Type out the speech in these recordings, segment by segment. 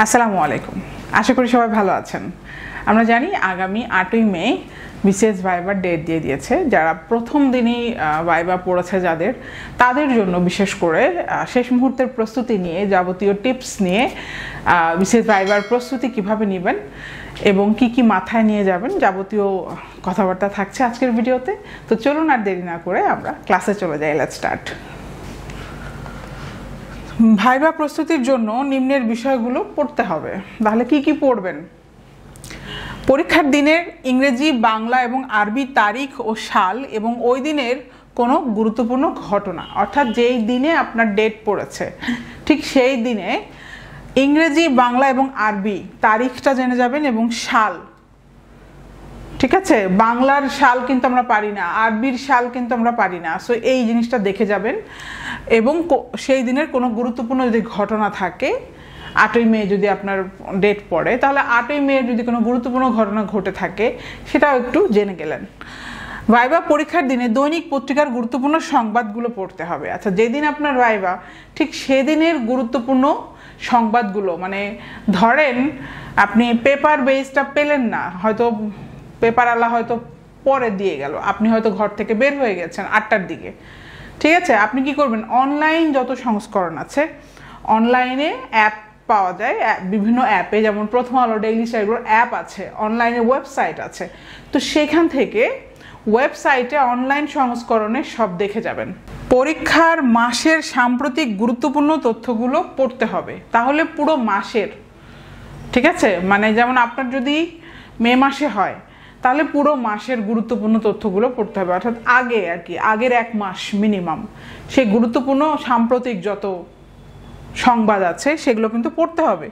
আসসালামু আলাইকুম। আশা করি সবাই ভালো আছেন। আমরা জানি আগামী 8ই মে বিসিএস ভাইবার ডেট দিয়ে দিয়েছে। যারা প্রথম দিনই ভাইবা পড়েছে তাদের জন্য বিশেষ করে শেষ মুহূর্তের প্রস্তুতি নিয়ে যাবতীয় টিপস নিয়ে বিসিএস ভাইবার প্রস্তুতি কিভাবে নেবেন এবং কি মাথায় নিয়ে যাবেন যাবতীয় কথাবার্তা থাকছে আজকের ভিডিওতে। তো চলুন আর দেরি না করে আমরা ক্লাসে চলে যাই। Let's start. ভাইবা প্রস্তুতির জন্য নিম্নের বিষয়গুলো পড়তে হবে। তাহলে কি পড়বেন? পরীক্ষার দিনের ইংরেজি, বাংলা এবং আরবি তারিখ ও সাল এবং ওই দিনের কোনো গুরুত্বপূর্ণ ঘটনা, অর্থাৎ যেই দিনে আপনার ডেট পড়েছে ঠিক সেই দিনে ইংরেজি, বাংলা এবং আরবি তারিখটা জেনে যাবেন এবং সাল। ঠিক আছে, বাংলার সাল কিন্তু আমরা পারি না, আরবির সাল কিন্তু আমরা পারি না। সো এই জিনিসটা দেখে যাবেন এবং সেই দিনের কোনো গুরুত্বপূর্ণ যদি ঘটনা থাকে, 8ই মে যদি আপনার ডেট পড়ে তাহলে 8ই মে যদি কোনো গুরুত্বপূর্ণ ঘটনা ঘটে থাকে সেটাও একটু জেনে গেলেন। ভাইবা পরীক্ষার দিনে দৈনিক পত্রিকার গুরুত্বপূর্ণ সংবাদগুলো পড়তে হবে। আচ্ছা, যেদিন আপনার ভাইবা ঠিক সেদিনের গুরুত্বপূর্ণ সংবাদগুলো, মানে ধরেন আপনি পেপার বেসটা পেলেন না, হয়তো পেপারওয়ালা হয়তো পরে দিয়ে গেল, আপনি হয়তো ঘর থেকে বের হয়ে গেছেন 8টার দিকে। ঠিক আছে, আপনি কি করবেন? অনলাইন যত সংস্করণ আছে, অনলাইনে অ্যাপ পাওয়া যায়, বিভিন্ন অ্যাপে, যেমন প্রথম আলো, ডেইলি স্টার, এগুলোর অ্যাপ আছে, অনলাইনে ওয়েবসাইট আছে। তো সেখান থেকে ওয়েবসাইটে অনলাইন সংস্করণে সব দেখে যাবেন। পরীক্ষার মাসের সাম্প্রতিক গুরুত্বপূর্ণ তথ্যগুলো পড়তে হবে, তাহলে পুরো মাসের। ঠিক আছে, মানে যেমন আপনার যদি মে মাসে হয় তাহলে পুরো মাসের গুরুত্বপূর্ণ তথ্যগুলো পড়তে হবে, অর্থাৎ আগে আর কি আগের 1 মাস মিনিমাম সেই গুরুত্বপূর্ণ সাম্প্রতিক যত সংবাদ আছে সেগুলো কিন্তু পড়তে হবে।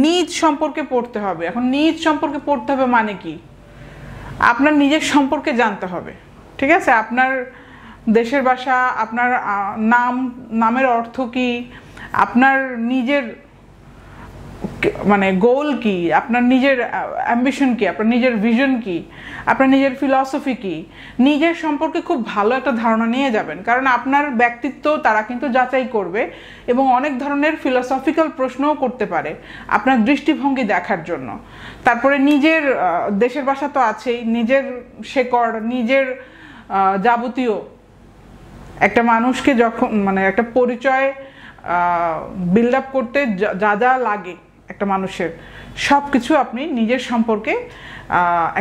নিজ সম্পর্কে পড়তে হবে। এখন নিজ সম্পর্কে পড়তে হবে মানে কি? আপনার নিজের সম্পর্কে জানতে হবে। ঠিক আছে, আপনার দেশের ভাষা, আপনার নামের অর্থ কি, আপনার নিজের মানে গোল কি, আপনার নিজের অ্যাম্বিশন কি, আপনার নিজের ভিশন কি, আপনার নিজের ফিলসফি কি, নিজের সম্পর্কে খুব ভালো একটা ধারণা নিয়ে যাবেন। কারণ আপনার ব্যক্তিত্ব তারা কিন্তু যাচাই করবে এবং অনেক ধরনের ফিলসফিক্যাল প্রশ্নও করতে পারে আপনার দৃষ্টিভঙ্গি দেখার জন্য। তারপরে নিজের দেশের ভাষা তো আছেই, নিজের শেকড়, নিজের যাবতীয় একটা মানুষকে যখন মানে একটা পরিচয় বিল্ড আপ করতে যা লাগে একটা মানুষের, সব কিছু আপনি নিজের সম্পর্কে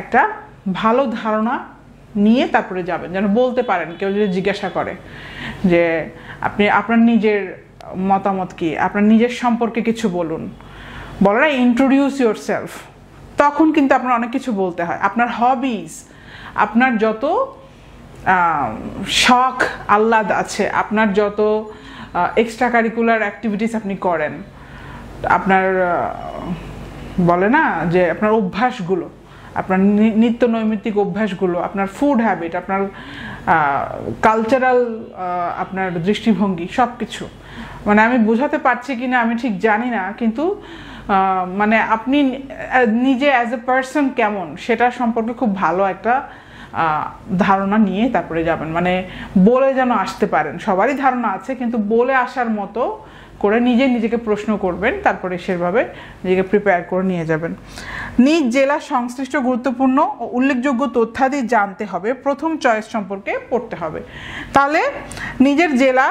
একটা ভালো ধারণা নিয়ে তারপরে যাবেন, যেন বলতে পারেন। কেউ যদি জিজ্ঞাসা করে যে আপনি আপনার নিজের মতামত কি, আপনার নিজের সম্পর্কে কিছু বলুন, বলে না ইন্ট্রোডিউস ইউর সেলফ, তখন কিন্তু আপনার অনেক কিছু বলতে হয়। আপনার হবিজ, আপনার যত শখ আহ্লাদ আছে, আপনার যত এক্সট্রা কারিকুলার অ্যাক্টিভিটিস আপনি করেন, আপনার বলে না যে আপনার অভ্যাসগুলো, আপনার নিত্য নৈমিত্তিক অভ্যাসগুলো, আপনার ফুড হ্যাবিট, আপনার কালচারাল আপনার দৃষ্টিভঙ্গি, সব কিছু। মানে আমি বোঝাতে পারছি কি না আমি ঠিক জানি না, কিন্তু মানে আপনি নিজে অ্যাজ এ পার্সন কেমন সেটা সম্পর্কে খুব ভালো একটা ধারণা নিয়ে তারপরে যাবেন। মানে বলে যেন আসতে পারেন, সবারই ধারণা আছে, কিন্তু বলে আসার মতো করে নিজেকে প্রশ্ন করবেন, তারপরে সেভাবে নিজেকে প্রিপেয়ার করে নিয়ে যাবেন। নিজ জেলা সংশ্লিষ্ট গুরুত্বপূর্ণ ও উল্লেখযোগ্য তথ্যাদি জানতে হবে, প্রথম চয়েস সম্পর্কে পড়তে হবে। তাহলে নিজের জেলা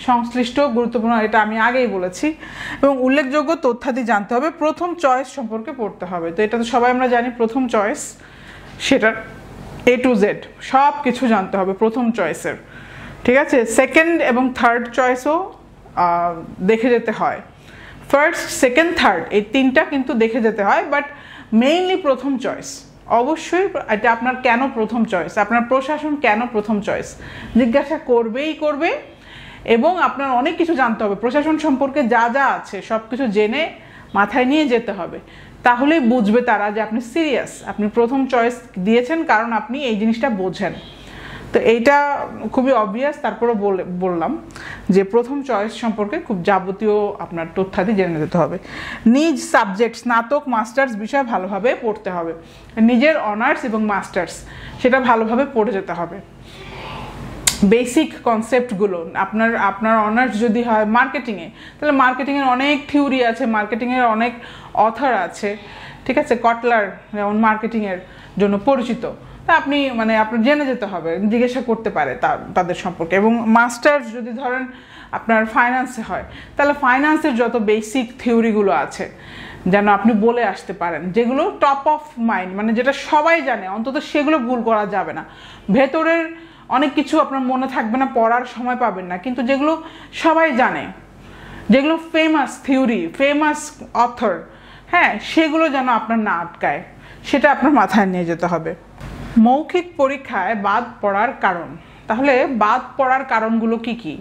সংশ্লিষ্ট গুরুত্বপূর্ণ, এটা আমি আগেই বলেছি, এবং উল্লেখযোগ্য তথ্যাদি জানতে হবে, প্রথম চয়েস সম্পর্কে পড়তে হবে। তো এটা তো সবাই আমরা জানি, প্রথম চয়েস সেটার A to Z সব কিছু জানতে হবে প্রথম চয়েসের। ঠিক আছে, সেকেন্ড এবং থার্ড চয়েসও দেখে যেতে হয়। ফার্স্ট, সেকেন্ড, থার্ড এই 3টা কিন্তু দেখে যেতে হয়, বাট মেইনলি প্রথম চয়েস অবশ্যই। এটা আপনার কেন প্রথম চয়েস, আপনার প্রশাসন কেন প্রথম চয়েস জিজ্ঞাসা করবে, এবং আপনার অনেক কিছু জানতে হবে প্রশাসন সম্পর্কে, যা আছে সব কিছু জেনে মাথায় নিয়ে যেতে হবে। তাহলেই বুঝবে তারা যে আপনি সিরিয়াস, আপনি প্রথম চয়েস দিয়েছেন কারণ আপনি এই জিনিসটা বোঝেন। তো এইটা খুবই অবভিয়াস। তারপরে বললাম যে প্রথম চয়েস সম্পর্কে খুব যাবতীয় আপনার তথ্যাদি জেনে যেতে হবে। নিজ সাবজেক্ট, স্নাতক, মাস্টার্স বিষয় ভালোভাবে পড়তে হবে। নিজের অনার্স এবং মাস্টার্স সেটা ভালোভাবে পড়ে যেতে হবে। বেসিক কনসেপ্টগুলো। আপনার অনার্স যদি হয় মার্কেটিংয়ে, তাহলে মার্কেটিংয়ের অনেক থিওরি আছে, মার্কেটিংয়ের অনেক অথর আছে, ঠিক আছে। কটলার যেমন মার্কেটিংয়ের জন্য পরিচিত, তা আপনি আপনার জেনে যেতে হবে, জিজ্ঞাসা করতে পারে তাদের সম্পর্কে। এবং মাস্টার্স যদি ধরেন আপনার ফাইন্যান্সে হয়, তাহলে ফাইন্যান্সের যত বেসিক থিওরিগুলো আছে যেন আপনি বলে আসতে পারেন, যেগুলো টপ অফ মাইন্ড, যেটা সবাই জানে, অন্তত সেগুলো ভুল করা যাবে না। ভেতরের অনেক কিছু আপনার মনে থাকবে না, পড়ার সময় পাবেন না, কিন্তু যেগুলো সবাই জানে, যেগুলো ফেমাস থিওরি, ফেমাস অথর, হ্যাঁ, সেগুলো যেন আপনার না আটকায়, সেটা আপনার মাথায় নিয়ে যেতে হবে। মৌখিক পরীক্ষায় বাদ পড়ার কারণ। তাহলে বাদ পড়ার কারণগুলো কি কি?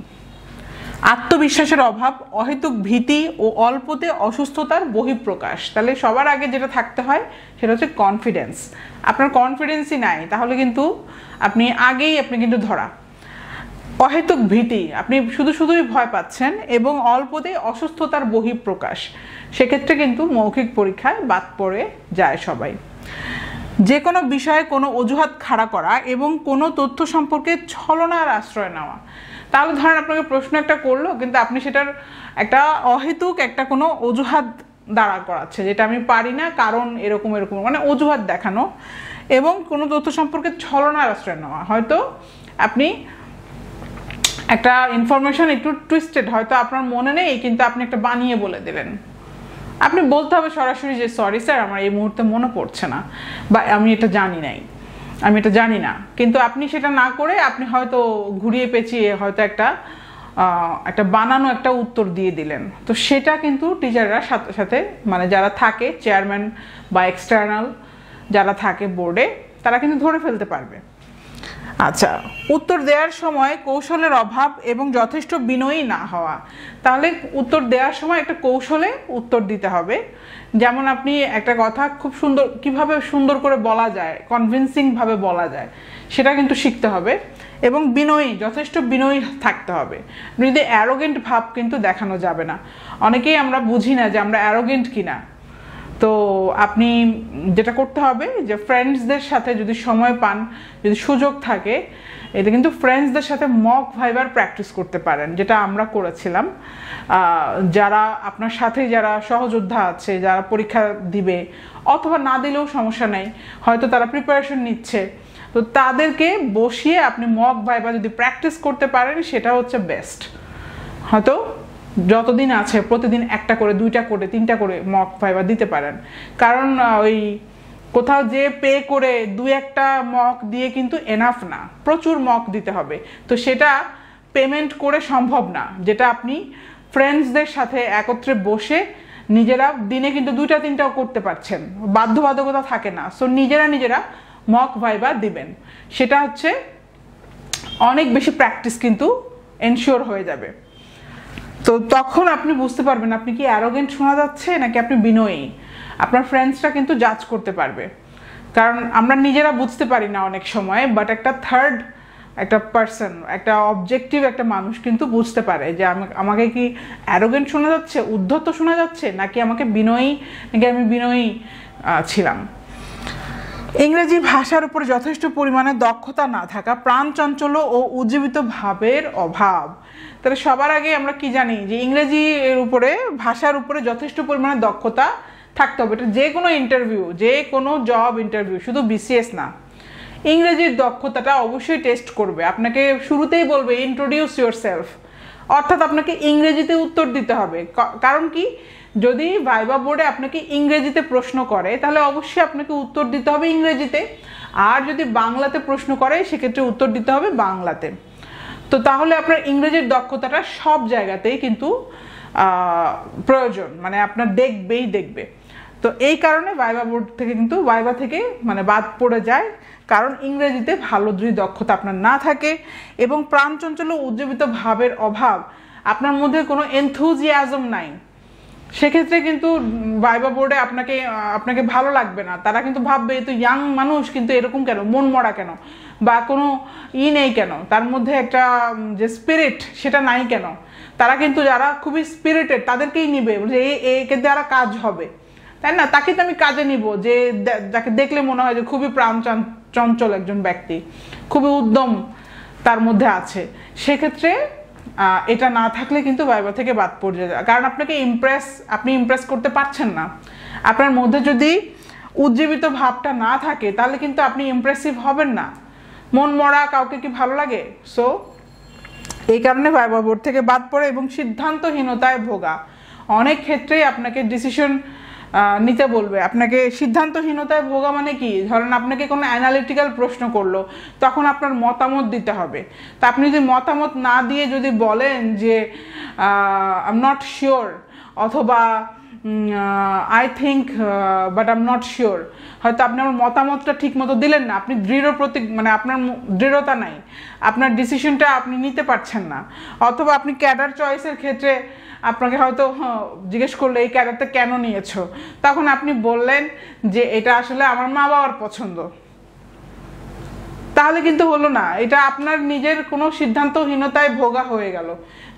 আত্মবিশ্বাসের অভাব, অহেতুক ভীতি ও অল্পতে অসুস্থতার বহিঃপ্রকাশ। তাহলে সবার আগে যেটা থাকতে হয় সেটা হচ্ছে কনফিডেন্স। আপনার কনফিডেন্সই নাই, তাহলে কিন্তু আপনি কিন্তু ধরা। অহেতুক ভীতি, আপনি শুধুই ভয় পাচ্ছেন, এবং অল্পতেই অসুস্থতার বহিঃপ্রকাশ, সেক্ষেত্রে কিন্তু মৌখিক পরীক্ষায় বাদ পড়ে যায় সবাই। যে কোনো বিষয়ে কোনো অজুহাত খাড়া করা এবং কোনো তথ্য সম্পর্কে ছলনার আশ্রয় নেওয়া। তাহলে ধরেন আপনাকে প্রশ্ন একটা করলো, কিন্তু আপনি সেটার একটা অহেতুক একটা কোনো অজুহাত দাঁড়া করাচ্ছে, যেটা আমি পারি না কারণ এরকম অজুহাত দেখানো, এবং কোনো তথ্য সম্পর্কে ছলনার আশ্রয় নেওয়া। হয়তো আপনি একটা ইনফরমেশন একটু টুইস্টেড, হয়তো আপনার মনে নেই, কিন্তু আপনি একটা বানিয়ে বলে দিলেন। আপনি বলতে হবে সরাসরি যে সরি স্যার, আমার এই মুহূর্তে মনে পড়ছে না, বা আমি এটা জানি না। কিন্তু আপনি সেটা না করে আপনি হয়তো ঘুরিয়ে পেঁচিয়ে হয়তো একটা বানানো একটা উত্তর দিয়ে দিলেন। তো সেটা কিন্তু টিচাররা সাথে সাথে যারা থাকে, চেয়ারম্যান বা এক্সটার্নাল যারা থাকে বোর্ডে, তারা কিন্তু ধরে ফেলতে পারবে। আচ্ছা, উত্তর দেওয়ার সময় কৌশলের অভাব এবং যথেষ্ট বিনয়ী না হওয়া। তাহলে উত্তর দেওয়ার সময় একটা কৌশলে উত্তর দিতে হবে। যেমন আপনি একটা কথা খুব কিভাবে সুন্দর করে বলা যায়, কনভিন্সিংভাবে বলা যায়, সেটা কিন্তু শিখতে হবে। এবং যথেষ্ট বিনয়ী থাকতে হবে। যদি অ্যারোগেন্ট ভাব কিন্তু দেখানো যাবে না। অনেকেই আমরা বুঝি না যে আমরা অ্যারোগেন্ট কিনা। তো আপনি যেটা করতে হবে যে ফ্রেন্ডসদের সাথে যদি সময় পান, যদি সুযোগ থাকে, এটা কিন্তু ফ্রেন্ডসদের সাথে মক ভাইবার প্র্যাকটিস করতে পারেন, যেটা আমরা করেছিলাম। যারা আপনার সাথে যারা সহযোদ্ধা আছে, যারা পরীক্ষা দিবে অথবা না দিলেও সমস্যা নেই, হয়তো তারা প্রিপারেশন নিচ্ছে, তো তাদেরকে বসিয়ে আপনি মক ভাইবা যদি প্র্যাকটিস করতে পারেন, সেটা হচ্ছে বেস্ট। হয়তো যতদিন আছে প্রতিদিন একটা করে, 2টা করে, 3টা করে মক ভাইবা দিতে পারেন। কারণ ওই কোথাও যে পে করে 2-1টা মক দিয়ে কিন্তু এনাফ না, প্রচুর মক দিতে হবে। তো সেটা পেমেন্ট করে সম্ভব না, যেটা আপনি ফ্রেন্ডসদের সাথে একত্রে বসে নিজেরা দিনে কিন্তু 2টা-3টাও করতে পারছেন, বাধ্যবাধকতা থাকে না। সো নিজেরা মক ভাইবা দিবেন, সেটা হচ্ছে অনেক বেশি প্র্যাকটিস কিন্তু এনশিওর হয়ে যাবে। তো তখন আপনি বুঝতে পারবেন আপনি কি অ্যারোগেন্ট শোনা যাচ্ছে নাকি আপনি বিনয়ী। আপনার ফ্রেন্ডসরা কিন্তু জাজ করতে পারবে, কারণ আমরা নিজেরা বুঝতে পারি না অনেক সময়, বাট একটা থার্ড একটা পার্সন, একটা অবজেক্টিভ একটা মানুষ কিন্তু বুঝতে পারে যে আমাকে কি অ্যারোগেন্ট শোনা যাচ্ছে, উদ্ধত শোনা যাচ্ছে, নাকি আমি বিনয়ী ছিলাম। ইংরেজি ভাষার উপর যথেষ্ট পরিমাণে দক্ষতা না থাকা, প্রাণচঞ্চল্য ও উজ্জীবিত ভাবের অভাব। তাহলে সবার আগে আমরা কি জানি যে ইংরেজি ভাষার উপরে যথেষ্ট পরিমাণে দক্ষতা থাকতে হবে। এটা যে কোনো ইন্টারভিউ, যে কোনো জব ইন্টারভিউ, শুধু বিসিএস না, ইংরেজির দক্ষতাটা অবশ্যই টেস্ট করবে। আপনাকে শুরুতেই বলবে ইন্ট্রোডিউস ইয়োরসেলফ, অর্থাৎ আপনাকে ইংরেজিতে উত্তর দিতে হবে। কারণ কি, যদি ভাইবা বোর্ডে আপনাকে ইংরেজিতে প্রশ্ন করে, তাহলে অবশ্যই আপনাকে উত্তর দিতে হবে ইংরেজিতে। আর যদি বাংলাতে প্রশ্ন করে, সেক্ষেত্রে উত্তর দিতে হবে বাংলাতে। তো তাহলে আপনার ইংরেজির দক্ষতাটা সব জায়গাতেই কিন্তু প্রয়োজন, আপনার দেখবে। তো এই কারণে ভাইবা থেকে বাদ পড়ে যায়, কারণ ইংরেজিতে ভালো যদি দক্ষতা আপনার না থাকে এবং প্রাণচঞ্চল্য উজ্জীবিত ভাবের অভাব, আপনার মধ্যে কোনো এনথুজিয়াজম নাই, সেক্ষেত্রে কিন্তু ভাইবা বোর্ডে আপনাকে ভালো লাগবে না। তারা কিন্তু ভাববে তো ইয়াং মানুষ, কিন্তু এরকম কেন, মন মরা কেন, বা কোনো নেই কেন, তার মধ্যে একটা যে স্পিরিট সেটা নাই কেন। তারা কিন্তু যারা খুবই স্পিরিটেড তাদেরকেই নিবে, যে একে দ্বারা কাজ হবে, তাই না? তাকে তো আমি কাজে নিব, যাকে দেখলে মনে হয় যে খুবই প্রাণ চঞ্চল একজন ব্যক্তি, খুবই উদ্যম, তার মধ্যে আছে, সেক্ষেত্রে এটা না থাকলে কিন্তু ভাইভা থেকে বাদ পড়ে যায়। কারণ আপনি ইমপ্রেস করতে পারছেন না। আপনার মধ্যে যদি উজ্জীবিত ভাবটা না থাকে তাহলে কিন্তু আপনি ইমপ্রেসিভ হবেন না। মন মরা কাউকে কি ভালো লাগে? সো এই কারণে ভাইভা বোর্ড থেকে বাদ পড়ে এবং সিদ্ধান্তহীনতায় ভোগা। অনেক ক্ষেত্রেই আপনাকে ডিসিশন নিতে বলবে। আপনাকে সিদ্ধান্তহীনতায় ভোগা মানে কি, ধরেন আপনাকে কোনো অ্যানালিটিক্যাল প্রশ্ন করলো, তখন আপনার মতামত দিতে হবে। তা আপনি যদি মতামত না দিয়ে যদি বলেন যে আই এম নট শিওর, অথবা I think but I am not sure, হয়তো আপনি আমার মতামতটা ঠিক মতো দিলেন না, আপনি মানে আপনার দৃঢ়তা নাই, আপনার ডিসিশনটা আপনি নিতে পারছেন না। অথবা আপনি ক্যাডার চয়েসের ক্ষেত্রে আপনাকে হয়তো জিজ্ঞেস করলে এই ক্যাডারটা কেন নিয়েছো, তখন আপনি বললেন যে এটা আসলে আমার মা বাবার পছন্দ, তাহলে কিন্তু হলো না। এটা আপনার নিজের কোনো সিদ্ধান্তহীনতায় ভোগা হয়ে গেল,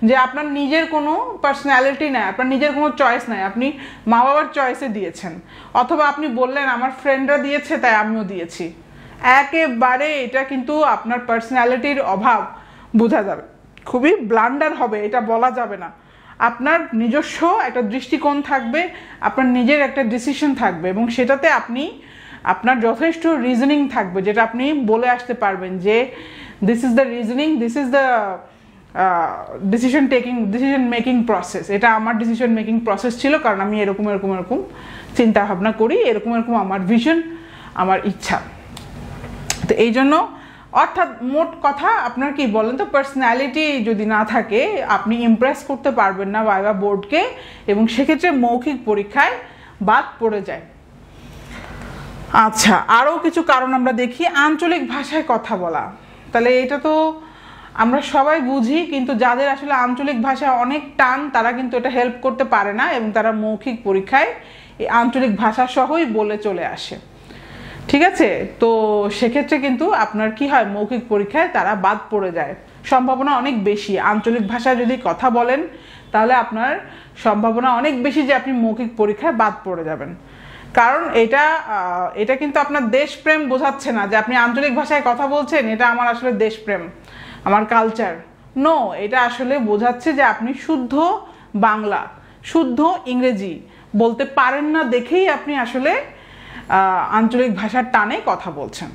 যে আপনার নিজের কোনো পার্সোনালিটি নাই, আপনার নিজের কোনো চয়েস নাই, আপনি মা বাবার চয়েসে দিয়েছেন। অথবা আপনি বললেন আমার ফ্রেন্ডরা দিয়েছে তাই আমিও দিয়েছি। একেবারে এটা কিন্তু আপনার পার্সোনালিটির অভাব বোঝা যাবে, খুবই ব্লান্ডার হবে, এটা বলা যাবে না। আপনার নিজস্ব একটা দৃষ্টিকোণ থাকবে, আপনার নিজের একটা ডিসিশন থাকবে, এবং সেটাতে আপনার যথেষ্ট রিজনিং থাকবে, যেটা আপনি বলে আসতে পারবেন যে this is the reasoning, this is the decision making process. এটা আমার ডিসিশন মেকিং প্রসেস ছিল, কারণ আমি এরকম এরকম এরকম চিন্তা ভাবনা করি, এরকম এরকম আমার ভিশন, আমার ইচ্ছা। তো এই জন্য অর্থাৎ মোট কথা আপনার কি বলেন তো, পার্সোনালিটি যদি না থাকে আপনি ইমপ্রেস করতে পারবেন না ভাইভা বোর্ডকে, এবং সেক্ষেত্রে মৌখিক পরীক্ষায় বাদ পড়ে যায়। আচ্ছা, আরও কিছু কারণ আমরা দেখি। আঞ্চলিক ভাষায় কথা বলা, তাহলে এটা তো আমরা সবাই বুঝি, কিন্তু যাদের আসলে আঞ্চলিক ভাষায় অনেক টান তারা কিন্তু এটা হেল্প করতে পারে না, এবং তারা মৌখিক পরীক্ষায় এই আঞ্চলিক ভাষা সহই বলে চলে আসে। ঠিক আছে, তো সেক্ষেত্রে কিন্তু আপনার কি হয়, মৌখিক পরীক্ষায় তারা বাদ পড়ে যায়, সম্ভাবনা অনেক বেশি। আঞ্চলিক ভাষায় যদি কথা বলেন তাহলে আপনার সম্ভাবনা অনেক বেশি যে আপনি মৌখিক পরীক্ষায় বাদ পড়ে যাবেন। কারণ এটা কিন্তু আপনার দেশপ্রেম বোঝাচ্ছে না যে আপনি আঞ্চলিক ভাষায় কথা বলছেন এটা আমার আসলে দেশপ্রেম, আমার কালচার। নো, এটা আসলে বোঝাচ্ছে যে আপনি শুদ্ধ বাংলা, শুদ্ধ ইংরেজি বলতে পারেন না দেখেই আপনি আসলে আঞ্চলিক ভাষার টানে কথা বলছেন।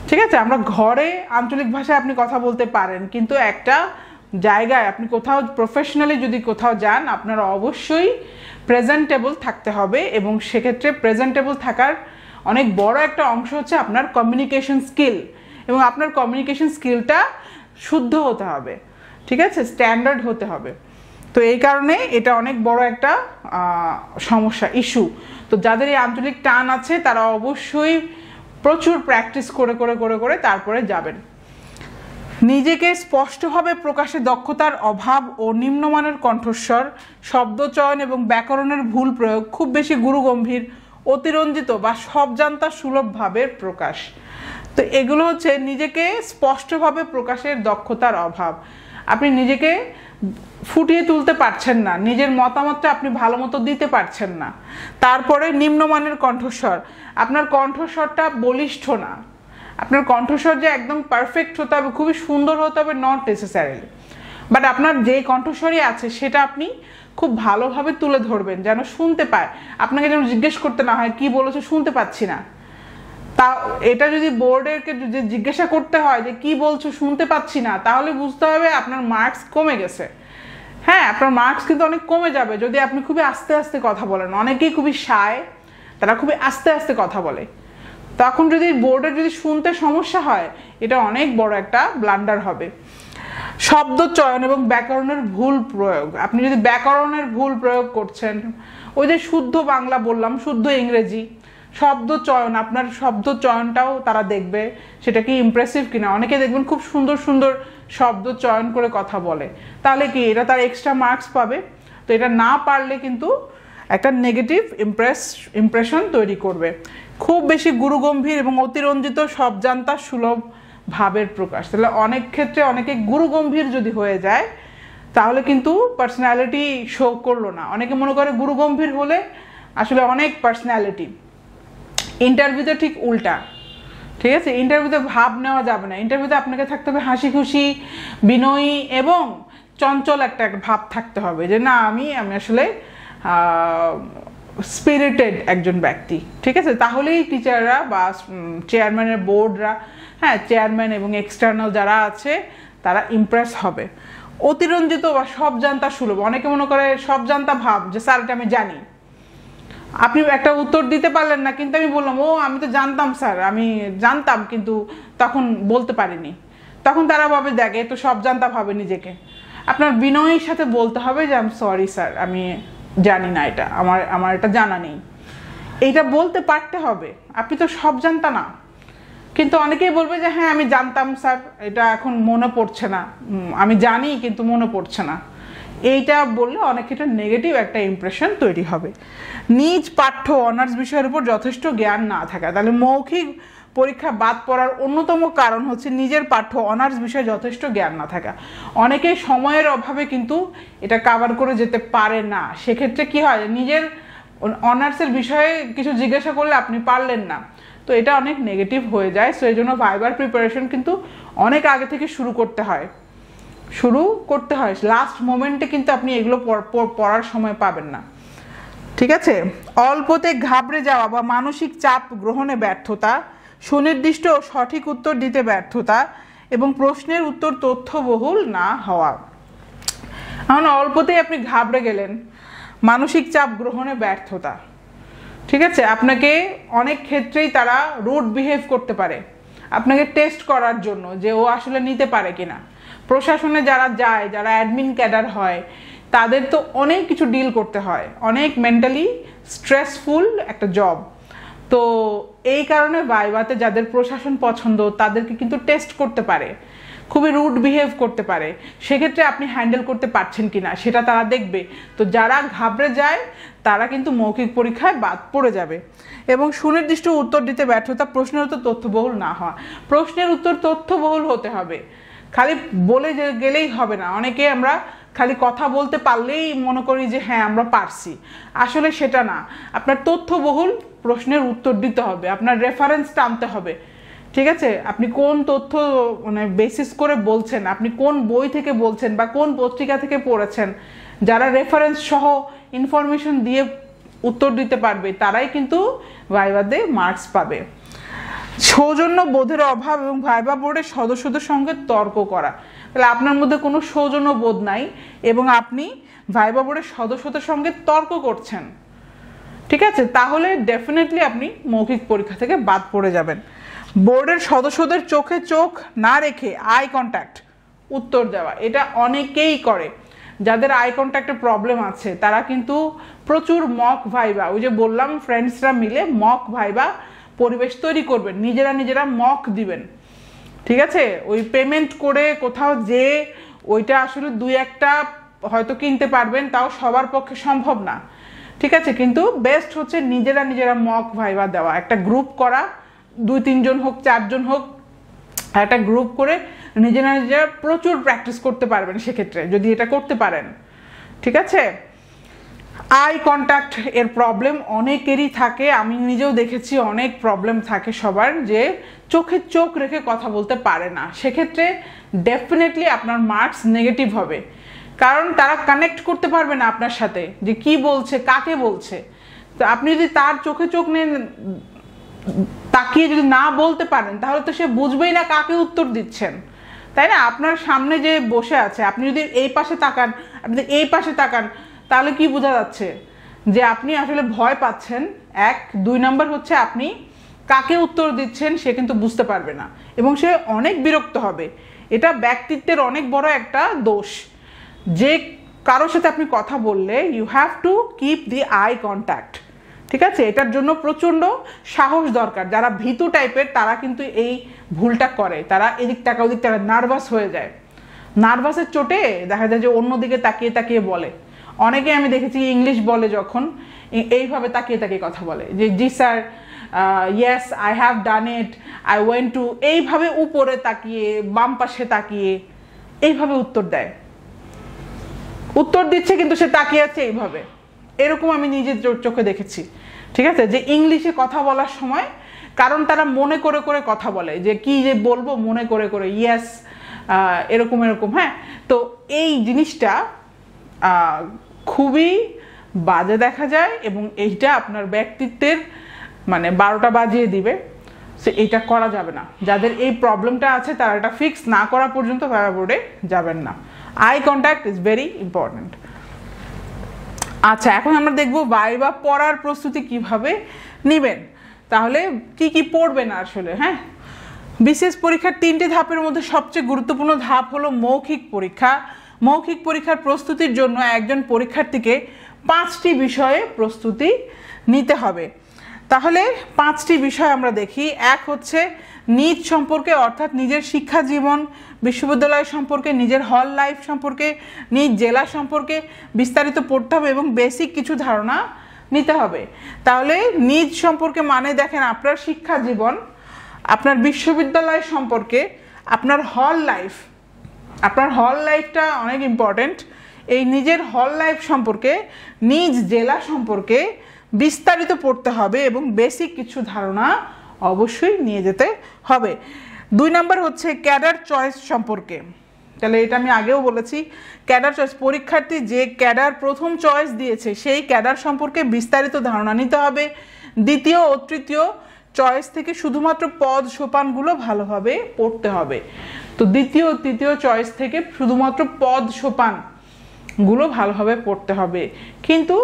ঠিক আছে, আমরা ঘরে আঞ্চলিক ভাষায় আপনি কথা বলতে পারেন, কিন্তু একটা জায়গায় আপনি কোথাও প্রফেশনালি যদি কোথাও যান, আপনার অবশ্যই প্রেজেন্টেবল থাকতে হবে, এবং সেক্ষেত্রে প্রেজেন্টেবল থাকার অনেক বড় একটা অংশ হচ্ছে আপনার কমিউনিকেশন স্কিল, এবং আপনার কমিউনিকেশন স্কিলটা শুদ্ধ হতে হবে। ঠিক আছে, স্ট্যান্ডার্ড হতে হবে। তো এই কারণে এটা অনেক বড় একটা সমস্যা, ইস্যু। তো যাদের এই আঞ্চলিক টান আছে তারা অবশ্যই প্রচুর প্র্যাকটিস করে করে করে করে তারপরে যাবেন। নিজেকে স্পষ্টভাবে প্রকাশে দক্ষতার অভাব ও নিম্নমানের কণ্ঠস্বর, শব্দচয়ন এবং ব্যাকরণের ভুল প্রয়োগ, খুব বেশি গুরুগম্ভীর, অতিরঞ্জিত বা সবজান্তা সুলভ ভাবের প্রকাশ। তো এগুলো হচ্ছে নিজেকে স্পষ্টভাবে প্রকাশের দক্ষতার অভাব। আপনি নিজেকে ফুটিয়ে তুলতে পারছেন না, নিজের মতামতটা আপনি ভালো মতো দিতে পারছেন না। তারপরে নিম্নমানের কণ্ঠস্বর, আপনার কণ্ঠস্বরটা বলিষ্ঠ না। আপনার কণ্ঠস্বর যে একদম পারফেক্ট হতে হবে, খুবই সুন্দর হতে হবে, নট নেসেসারিলি, বাট আপনার যে কণ্ঠস্বরই আছে সেটা আপনি খুব ভালোভাবে তুলে ধরবেন, যেন শুনতে পায়, আপনাকে যেন জিজ্ঞেস করতে না হয় কি বলেছো শুনতে পাচ্ছি না। তা এটা যদি বোর্ডেরকে জিজ্ঞাসা করতে হয় যে কি বলছো শুনতে পাচ্ছি না, তাহলে বুঝতে হবে আপনার মার্কস কমে গেছে। হ্যাঁ, আপনার মার্কস কিন্তু অনেক কমে যাবে যদি আপনি খুবই আস্তে আস্তে কথা বলেন। অনেকেই খুবই শায়, তারা খুবই আস্তে আস্তে কথা বলে, তখন যদি বোর্ডে যদি শুনতে সমস্যা হয় এটা অনেক বড় একটা ব্লান্ডার হবে। শব্দ চয়ন এবং ব্যাকরণের ভুল প্রয়োগ, আপনি যদি ব্যাকরণের ভুল প্রয়োগ করছেন, ওই যে শুদ্ধ বাংলা বললাম, শুদ্ধ ইংরেজি, শব্দ চয়ন, আপনার শব্দ চয়নটাও তারা দেখবে সেটা কি ইমপ্রেসিভ কিনা। অনেকে দেখবেন খুব সুন্দর সুন্দর শব্দ চয়ন করে কথা বলে, তাহলে কি এটা তার এক্সট্রা মার্কস পাবে। তো এটা না পারলে কিন্তু একটা নেগেটিভ ইমপ্রেশন তৈরি করবে। খুব বেশি গুরুগম্ভীর এবং অতিরঞ্জিত সবজান্তা সুলভ ভাবের প্রকাশ, তাহলে অনেক ক্ষেত্রে অনেকে গুরুগম্ভীর যদি হয়ে যায় তাহলে কিন্তু পার্সোনালিটি শো করলো না। অনেকে মনে করে গুরুগম্ভীর হলে আসলে অনেক পার্সোনালিটি, ইন্টারভিউতে ঠিক উল্টা। ঠিক আছে, ইন্টারভিউতে ভাব নেওয়া যাবে না। ইন্টারভিউতে আপনাকে থাকতে হবে হাসি খুশি, বিনয়ী এবং চঞ্চল একটা ভাব থাকতে হবে, যে না আমি আসলে স্পিরিটেড একজন ব্যক্তি। ঠিক আছে, তাহলেই টিচাররা বা চেয়ারম্যানের বোর্ডরা, হ্যাঁ চেয়ারম্যান এবং এক্সটার্নাল যারা আছে তারা ইমপ্রেস হবে। অতিরঞ্জিত বা সব জানতা সুলভ, অনেকে মনে করে সব জানতা ভাব, যে স্যার এটা আমি জানি। আপনি একটা উত্তর দিতে পারলেন না, কিন্তু আমি বললাম ও আমি তো জানতাম স্যার, আমি জানতাম কিন্তু তখন বলতে পারিনি, তখন তারা ভাবে দেখে তো সব জানতা ভাবে নিজেকে। আপনার বিনয়ের সাথে বলতে হবে যে আই এম সরি স্যার, আমি জানি না, এটা আমার এটা জানা নেই, এইটা বলতে পারতে হবে। আপনি তো সব জানতা না। কিন্তু অনেকেই বলবে যে হ্যাঁ আমি জানতাম স্যার, এটা এখন মনে পড়ছে না, আমি জানি কিন্তু মনে পড়ছে না। এইটা বললে অনেক ক্ষেত্রে নেগেটিভ একটা ইমপ্রেশন তৈরি হবে। নিজ পাঠ্য অনার্স বিষয়ের উপর যথেষ্ট জ্ঞান না থাকা, তাহলে মৌখিক পরীক্ষা বাদ পড়ার অন্যতম কারণ হচ্ছে নিজের পাঠ্য অনার্স বিষয়ে যথেষ্ট জ্ঞান না থাকা। অনেকে সময়ের অভাবে কিন্তু এটা কাভার করে যেতে পারে না। সেক্ষেত্রে কি হয়, নিজের অনার্সের বিষয়ে কিছু জিজ্ঞাসা করলে আপনি পারলেন না, তো এটা অনেক নেগেটিভ হয়ে যায়। সো এই জন্য ভাইবার প্রিপারেশন কিন্তু অনেক আগে থেকে শুরু করতে হয়। লাস্ট মোমেন্টে কিন্তু আপনি এগুলো পড়ার সময় পাবেন না। ঠিক আছে, অল্পতে ঘাবড়ে যাওয়া বা মানসিক চাপ গ্রহণে ব্যর্থতা, সুনির্দিষ্ট ও সঠিক উত্তর দিতে ব্যর্থতা এবং প্রশ্নের উত্তর তথ্যবহুল না হওয়া। এখন অল্পতেই আপনি ঘাবড়ে গেলেন, মানসিক চাপ গ্রহণে ব্যর্থতা। ঠিক আছে, আপনাকে অনেক ক্ষেত্রেই তারা রুড বিহেভ করতে পারে আপনাকে টেস্ট করার জন্য, যে ও আসলে নিতে পারে কিনা। প্রশাসনে যারা যায়, যারা অ্যাডমিন ক্যাডার হয়, তাদের তো অনেক কিছু ডিল করতে হয়, অনেক মেন্টালি স্ট্রেসফুল একটা জব। তো এই কারণে ভাইভাতে যাদের প্রশাসন পছন্দ তাদেরকে কিন্তু টেস্ট করতে পারে, খুবই রুড বিহেভ করতে পারে। সেক্ষেত্রে আপনি হ্যান্ডেল করতে পারছেন কিনা সেটা তারা দেখবে। তো যারা ঘাবড়ে যায় তারা কিন্তু মৌখিক পরীক্ষায় বাদ পড়ে যাবে। এবং সুনির্দিষ্ট উত্তর দিতে ব্যর্থতা, প্রশ্নের উত্তর তথ্যবহুল না হওয়া। প্রশ্নের উত্তর তথ্যবহুল হতে হবে, খালি বলে গেলেই হবে না। অনেকে আমরা খালি কথা বলতে পারলেই মনে করি যে হ্যাঁ আমরা পারছি, আসলে সেটা না। আপনার তথ্যবহুল প্রশ্নের উত্তর দিতে হবে, আপনার রেফারেন্স টানতে হবে। ঠিক আছে, আপনি কোন তথ্য মানে বেসিস করে বলছেন, আপনি কোন বই থেকে বলছেন বা কোন পত্রিকা থেকে পড়েছেন। যারা রেফারেন্স সহ ইনফরমেশন দিয়ে উত্তর দিতে পারবে তারাই কিন্তু ভাইভাতে মার্কস পাবে। সৌজন্য বোধের অভাব এবং ভাইভা বোর্ডের সদস্যদের সঙ্গে তর্ক করা, তাহলে আপনার মধ্যে কোনো সৌজন্য বোধ নাই এবং আপনি ভাইভা বোর্ডের সদস্যদের সঙ্গে তর্ক করছেন। ঠিক আছে, তাহলে ডেফিনেটলি আপনি মৌখিক পরীক্ষা থেকে বাদ পড়ে যাবেন। বোর্ডের সদস্যদের চোখে চোখ না রেখে আই কন্ট্যাক্ট উত্তর দেওয়া, এটা অনেকেই করে। যাদের আই কন্ট্যাক্টের প্রবলেম আছে তারা কিন্তু প্রচুর মক ভাইভা, ওই যে বললাম ফ্রেন্ডসরা মিলে মক ভাইভা পরিবেশ তৈরি করবেন, নিজেরা মক দিবেন। ঠিক আছে, ওই পেমেন্ট করে কোথাও যে ওইটা আসলে দুই একটা হয়তো কিনতে পারবেন, তাও সবার পক্ষে সম্ভব না। ঠিক আছে, কিন্তু বেস্ট হচ্ছে নিজেরা মক ভাইভা দেওয়া, একটা গ্রুপ করা, 2-3 জন হোক 4 জন হোক, একটা গ্রুপ করে নিজেরা প্রচুর প্র্যাকটিস করতে পারবেন সেক্ষেত্রে যদি এটা করতে পারেন। ঠিক আছে, আই কন্ট্যাক্ট এর প্রবলেম অনেকেরই থাকে, আমি নিজেও দেখেছি অনেক প্রবলেম থাকে সবার, যে চোখে চোখ রেখে কথা বলতে পারে না। সেক্ষেত্রে ডেফিনেটলি আপনার মার্কস নেগেটিভ হবে, কারণ তারা কানেক্ট করতে পারবে না আপনার সাথে যে কি বলছে, কাকে বলছে। তো আপনি যদি তার চোখে চোখ নিয়ে তাকিয়ে যদি না বলতে পারেন তাহলে তো সে বুঝবেই না কাকে উত্তর দিচ্ছেন, তাই না? আপনার সামনে যে বসে আছে, আপনি যদি এই পাশে তাকান, আপনি এই পাশে তাকান, তাহলে কি বোঝা যাচ্ছে যে আপনি আসলে ভয় পাচ্ছেন। 1-2 নম্বর হচ্ছে আপনি কাকে উত্তর দিচ্ছেন সে কিন্তু বুঝতে পারবে না এবং সে অনেক বিরক্ত হবে। এটা ব্যক্তিত্বের অনেক বড় একটা দোষ, যে কারোর সাথে আপনি কথা বললে you have to keep the eye contact. ঠিক আছে, এটার জন্য প্রচণ্ড সাহস দরকার। যারা ভীতু টাইপের তারা কিন্তু এই ভুলটা করে, তারা এদিক টাকা ওদিক টাকা নার্ভাস হয়ে যায়। নার্ভাসের চোটে দেখা যায় যে অন্যদিকে তাকিয়ে তাকিয়ে বলে। অনেকে আমি দেখেছি ইংলিশ বলে যখন এইভাবে তাকিয়ে তাকিয়ে কথা বলে, যে জি sir, yes I have done it, I went to, এইভাবে উপরে তাকিয়ে বাম পাশে তাকিয়ে এইভাবে উত্তর দেয়। উত্তর দিচ্ছে কিন্তু সে তাকিয়ে আছে এইভাবে, এরকম আমি নিজের চোখে দেখেছি। ঠিক আছে, যে ইংলিশে কথা বলার সময় কারণ তারা মনে করে করে কথা বলে, যে কি যে বলবো মনে করে করে, ইয়েস এরকম এরকম। হ্যাঁ, তো এই জিনিসটা খুবই বাজে দেখা যায় এবং এইটা আপনার ব্যক্তিত্বের মানে 12টা বাজিয়ে দিবে। সে এটা করা যাবে না। যাদের এই প্রবলেমটা আছে তারা এটা ফিক্স না করা পর্যন্ত তারা বোর্ডে যাবেন না। Eye contact is very important. আচ্ছা, এখন আমরা দেখবো ভাইবা পড়ার প্রস্তুতি কিভাবে নেবেন, তাহলে কি কি পড়বেন আসলে। হ্যাঁ, বিশেষ পরীক্ষার 3টি ধাপের মধ্যে সবচেয়ে গুরুত্বপূর্ণ ধাপ হলো মৌখিক পরীক্ষা। মৌখিক পরীক্ষার প্রস্তুতির জন্য একজন পরীক্ষার্থীকে 5টি বিষয়ে প্রস্তুতি নিতে হবে। তাহলে 5টি বিষয় আমরা দেখি। এক হচ্ছে নিজ সম্পর্কে, অর্থাৎ নিজের শিক্ষা জীবন, বিশ্ববিদ্যালয় সম্পর্কে, নিজের হল লাইফ সম্পর্কে, নিজ জেলা সম্পর্কে বিস্তারিত পড়তে হবে এবং বেসিক কিছু ধারণা নিতে হবে। তাহলে নিজ সম্পর্কে মানে দেখেন আপনার শিক্ষা জীবন, আপনার বিশ্ববিদ্যালয় সম্পর্কে, আপনার হল লাইফ। আপনার হল লাইফটা অনেক ইম্পর্টেন্ট। এই নিজের হল লাইফ সম্পর্কে, নিজ জেলা সম্পর্কে বিস্তারিত পড়তে হবে এবং বেসিক কিছু ধারণা অবশ্যই নিয়ে যেতে হবে। 2 নম্বর হচ্ছে ক্যাডার চয়েস সম্পর্কে। তাহলে এটা আমি আগেও বলেছি, ক্যাডার চয়েস, পরীক্ষার্থী যে ক্যাডার প্রথম চয়েস দিয়েছে সেই ক্যাডার সম্পর্কে বিস্তারিত ধারণা নিতে হবে। দ্বিতীয় ও তৃতীয় চয়েস থেকে শুধুমাত্র পদ সোপানগুলো ভালোভাবে পড়তে হবে। তো দ্বিতীয় ও তৃতীয় চয়েস থেকে শুধুমাত্র পদ সোপানগুলো ভালোভাবে পড়তে হবে। কিন্তু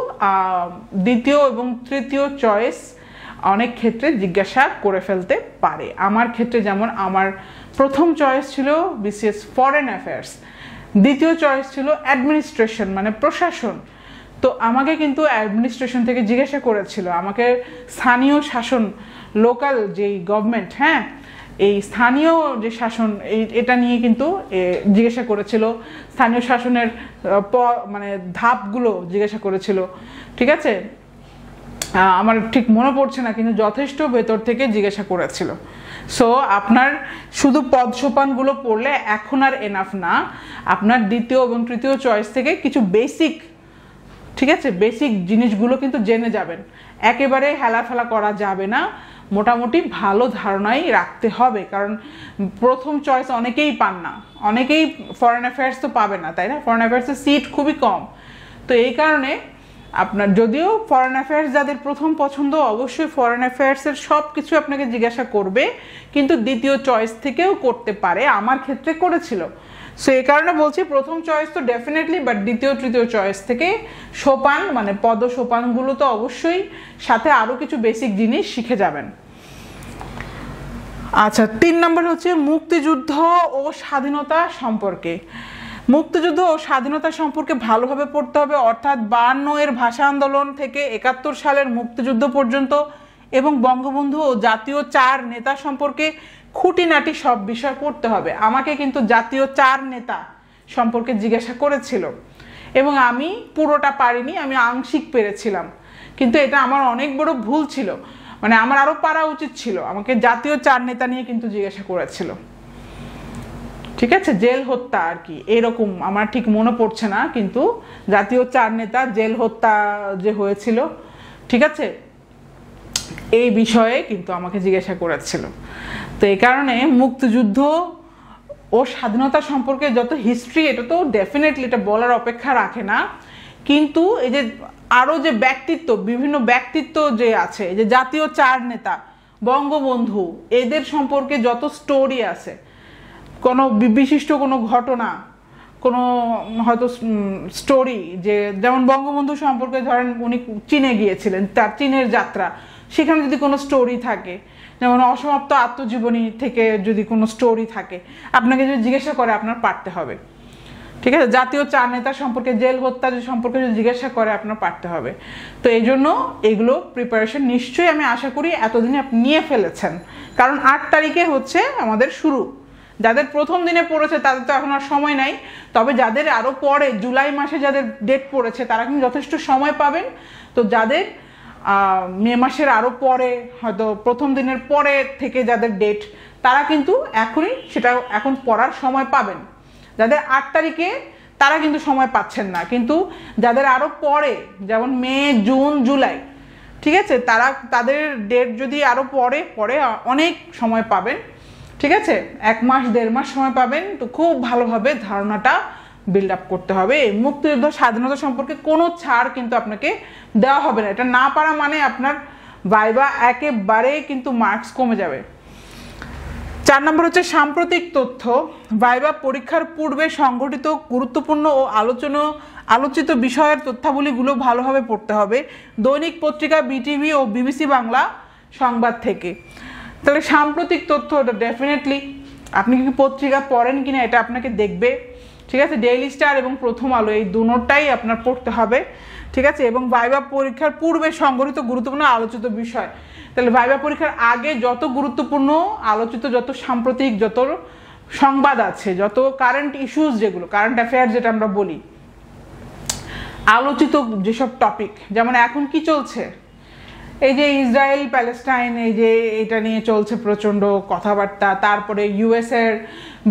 দ্বিতীয় এবং তৃতীয় চয়েস অনেক ক্ষেত্রে জিজ্ঞাসা করে ফেলতে পারে। আমার ক্ষেত্রে যেমন আমার প্রথম চয়েস ছিল বিসিএস ফরেন অ্যাফেয়ার্স, দ্বিতীয় চয়েস ছিল অ্যাডমিনিস্ট্রেশন মানে প্রশাসন। তো আমাকে কিন্তু অ্যাডমিনিস্ট্রেশন থেকে জিজ্ঞাসা করেছিল, আমাকে স্থানীয় শাসন, লোকাল যেই গভর্নমেন্ট, হ্যাঁ এই স্থানীয় যে শাসন এটা নিয়ে কিন্তু জিজ্ঞাসা করেছিল। স্থানীয় শাসনের মানে ধাপগুলো জিজ্ঞাসা করেছিল। ঠিক আছে, আমার ঠিক মনে পড়ছে না, কিন্তু যথেষ্ট ভেতর থেকে জিজ্ঞাসা করেছিল। সো আপনার শুধু পদ সোপানগুলো পড়লে এখন আর এনাফ না, আপনার দ্বিতীয় এবং তৃতীয় চয়েস থেকে কিছু বেসিক, ঠিক আছে, বেসিক জিনিসগুলো কিন্তু জেনে যাবেন। একেবারে হেলাফেলা করা যাবে না, মোটামুটি ভালো ধারণাই রাখতে হবে। কারণ প্রথম চয়েস অনেকেই পান না, অনেকেই ফরেন অ্যাফেয়ার্স তো পাবে না, তাই না? ফরেন অ্যাফেয়ার্সের সিট খুবই কম। তো এই কারণে আপনার যদিও ফরেন অ্যাফেয়ার্স যাদের প্রথম পছন্দ, অবশ্যই ফরেন অ্যাফেয়ার্সের সব কিছু আপনাকে জিজ্ঞাসা করবে, কিন্তু দ্বিতীয় চয়েস থেকেও করতে পারে, আমার ক্ষেত্রে করেছিল। সো এই কারণে বলছি প্রথম চয়েস তো ডেফিনেটলি, বাট দ্বিতীয় তৃতীয় চয়েস থেকে সোপান মানে পদ সোপানগুলো তো অবশ্যই, সাথে আরও কিছু বেসিক জিনিস শিখে যাবেন। আচ্ছা, 3 নম্বর হচ্ছে মুক্তিযুদ্ধ ও স্বাধীনতা সম্পর্কে। মুক্তিযুদ্ধ ও স্বাধীনতা সম্পর্কে ভালোভাবে পড়তে হবে, অর্থাৎ 52 এর ভাষা আন্দোলন থেকে 71 সালের মুক্তিযুদ্ধ পর্যন্ত এবং বঙ্গবন্ধু ও জাতীয় 4 নেতা সম্পর্কে খুঁটিনাটি সব বিষয় পড়তে হবে। আমাকে কিন্তু জাতীয় 4 নেতা সম্পর্কে জিজ্ঞাসা করেছিল এবং আমি পুরোটা পারিনি, আমি আংশিক পেরেছিলাম। কিন্তু এটা আমার অনেক বড় ভুল ছিল, মানে আমার আরও পারা উচিত ছিল। আমাকে জাতীয় 4 নেতা নিয়ে কিন্তু জিজ্ঞাসা করেছিল। ঠিক আছে, জেল হত্যা আর কি এরকম, আমার ঠিক মনে পড়ছে না, কিন্তু জাতীয় 4 নেতা জেল হত্যা যে হয়েছিল, ঠিক আছে, এই বিষয়ে কিন্তু আমাকে জিজ্ঞাসা করেছিল। তো এই কারণে মুক্তিযুদ্ধ ও স্বাধীনতা সম্পর্কে যত হিস্ট্রি, এটা তো ডেফিনেটলি এটা বলার অপেক্ষা রাখে না। কিন্তু এই যে আরও যে ব্যক্তিত্ব, বিভিন্ন ব্যক্তিত্ব যে আছে, এই যে জাতীয় 4 নেতা, বঙ্গবন্ধু, এদের সম্পর্কে যত স্টোরি আছে, কোনো বিশিষ্ট কোনো ঘটনা, কোনো হয়তো স্টোরি, যে যেমন বঙ্গবন্ধু সম্পর্কে ধরেন উনি চীনে গিয়েছিলেন, তার চীনের যাত্রা, সেখানে যদি কোনো স্টোরি থাকে, যেমন অসমাপ্ত আত্মজীবনী থেকে যদি কোনো স্টোরি থাকে, আপনাকে যদি জিজ্ঞাসা করে আপনার পারতে হবে। ঠিক আছে, জাতীয় 4 নেতা সম্পর্কে, জেল হত্যা সম্পর্কে যদি জিজ্ঞাসা করে আপনার পারতে হবে। তো এই জন্য এগুলো প্রিপারেশন নিশ্চয়ই আমি আশা করি এতদিনে আপনি নিয়ে ফেলেছেন, কারণ 8 তারিখে হচ্ছে আমাদের শুরু। যাদের প্রথম দিনে পড়েছে তাদের তো এখন আর সময় নাই, তবে যাদের আরও পরে জুলাই মাসে যাদের ডেট পড়েছে তারা কিন্তু যথেষ্ট সময় পাবেন। তো যাদের মে মাসের আরও পরে, হয়তো প্রথম দিনের পরে থেকে যাদের ডেট, তারা কিন্তু এখনই সেটা এখন পড়ার সময় পাবেন। যাদের 8 তারিখে তারা কিন্তু সময় পাচ্ছেন না, কিন্তু যাদের আরও পরে, যেমন মে, জুন, জুলাই, ঠিক আছে, তাদের ডেট যদি আরও পরে অনেক সময় পাবেন, ঠিক আছে, 1 মাস 1.5 মাস সময় পাবেন। তো খুব ভালোভাবে ধারণাটা বিল্ড আপ করতে হবে। এই মুক্তিযুদ্ধ স্বাধীনতা সম্পর্কে কোনো ছাড় কিন্তু আপনাকে দেওয়া হবে না। এটা না পারা মানে আপনার ভাইবা একেবারেই কিন্তু মার্কস কমে যাবে। 4 নম্বর হচ্ছে সাম্প্রতিক তথ্য। ভাইবা পরীক্ষার পূর্বে সংঘটিত গুরুত্বপূর্ণ ও আলোচিত বিষয়ের তথ্যাবলীগুলো ভালোভাবে পড়তে হবে দৈনিক পত্রিকা, বিটিভি ও বিবিসি বাংলা সংবাদ থেকে। তাহলে সাম্প্রতিক তথ্য, এটা ডেফিনেটলি আপনি কি পত্রিকা পড়েন কিনা এটা আপনাকে দেখবে, ঠিক আছে। ডেইলি স্টার এবং প্রথম আলো এই দুটোটাই আপনার পড়তে হবে, ঠিক আছে। এবং ভাইবা পরীক্ষার পূর্বে সংঘটিত গুরুত্বপূর্ণ আলোচিত বিষয়, তাহলে ভাইবা পরীক্ষার আগে যত গুরুত্বপূর্ণ আলোচিত, যত সাম্প্রতিক, যত সংবাদ আছে, যত কারেন্ট ইস্যুস, যেগুলো কারেন্ট অ্যাফেয়ার্স যেটা আমরা বলি, আলোচিত যেসব টপিক, যেমন এখন কি চলছে, এই যে ইসরায়েল প্যালেস্টাইন, এই যে এটা নিয়ে চলছে প্রচণ্ড কথাবার্তা। তারপরে ইউএসের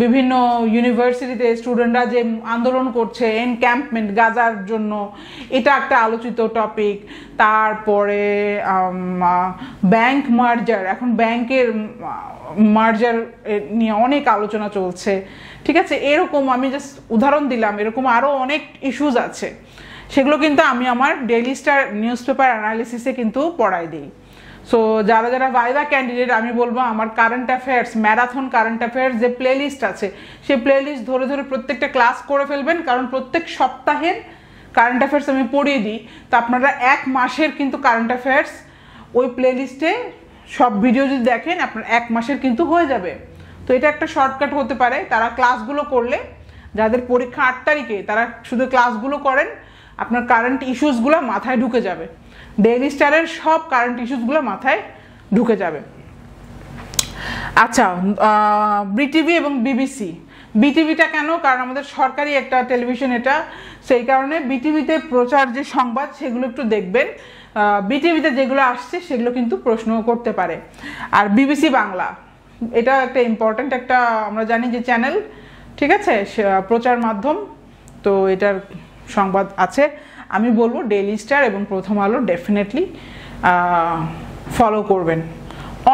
বিভিন্ন ইউনিভার্সিটিতে স্টুডেন্টরা যে আন্দোলন করছে এনক্যাম্পমেন্ট গাজার জন্য, এটা একটা আলোচিত টপিক। তারপরে ব্যাংক মার্জার, এখন ব্যাংকের মার্জার নিয়ে অনেক আলোচনা চলছে, ঠিক আছে। এরকম আমি জাস্ট উদাহরণ দিলাম, এরকম আরও অনেক ইস্যুস আছে, সেগুলো কিন্তু আমি আমার ডেইলি স্টার নিউজ পেপার অ্যানালিসিসে কিন্তু পড়াই দিই। সো যারা ভাইভা ক্যান্ডিডেট, আমি বলবো আমার current affairs, marathon current affairs যে প্লেলিস্ট আছে, সেই প্লেলিস্ট ধরে প্রত্যেকটা ক্লাস করে ফেলবেন, কারণ প্রত্যেক সপ্তাহের কারেন্ট অ্যাফেয়ার্স আমি পড়িয়ে দিই। তো আপনারা 1 মাসের কিন্তু কারেন্ট অ্যাফেয়ার্স ওই প্লেলিস্টে সব ভিডিও যদি দেখেন, আপনার 1 মাসের কিন্তু হয়ে যাবে। তো এটা একটা শর্টকাট হতে পারে। তারা ক্লাসগুলো করলে, যাদের পরীক্ষা 8 তারিখে, তারা শুধু ক্লাসগুলো করেন, আপনার কারেন্ট ইস্যুসগুলো মাথায় ঢুকে যাবে। ডেইলি স্টারের সব কারেন্ট ইস্যুসগুলো মাথায় ঢুকে যাবে। আচ্ছা, বিটিভি এবং বিবিসি। বিটিভিটা কেন? কারণ আমাদের সরকারি একটা টেলিভিশন এটা, সেই কারণে বিটিভিতে প্রচার যে সংবাদ সেগুলো একটু দেখবেন। বিটিভিতে যেগুলো আসছে সেগুলো কিন্তু প্রশ্ন করতে পারে। আর বিবিসি বাংলা, এটা একটা ইম্পর্ট্যান্ট একটা, আমরা জানি যে চ্যানেল, ঠিক আছে, প্রচার মাধ্যম। তো এটার সংবাদ আছে। আমি বলবো ডেইলি স্টার এবং প্রথম আলো ডেফিনেটলি ফলো করবেন।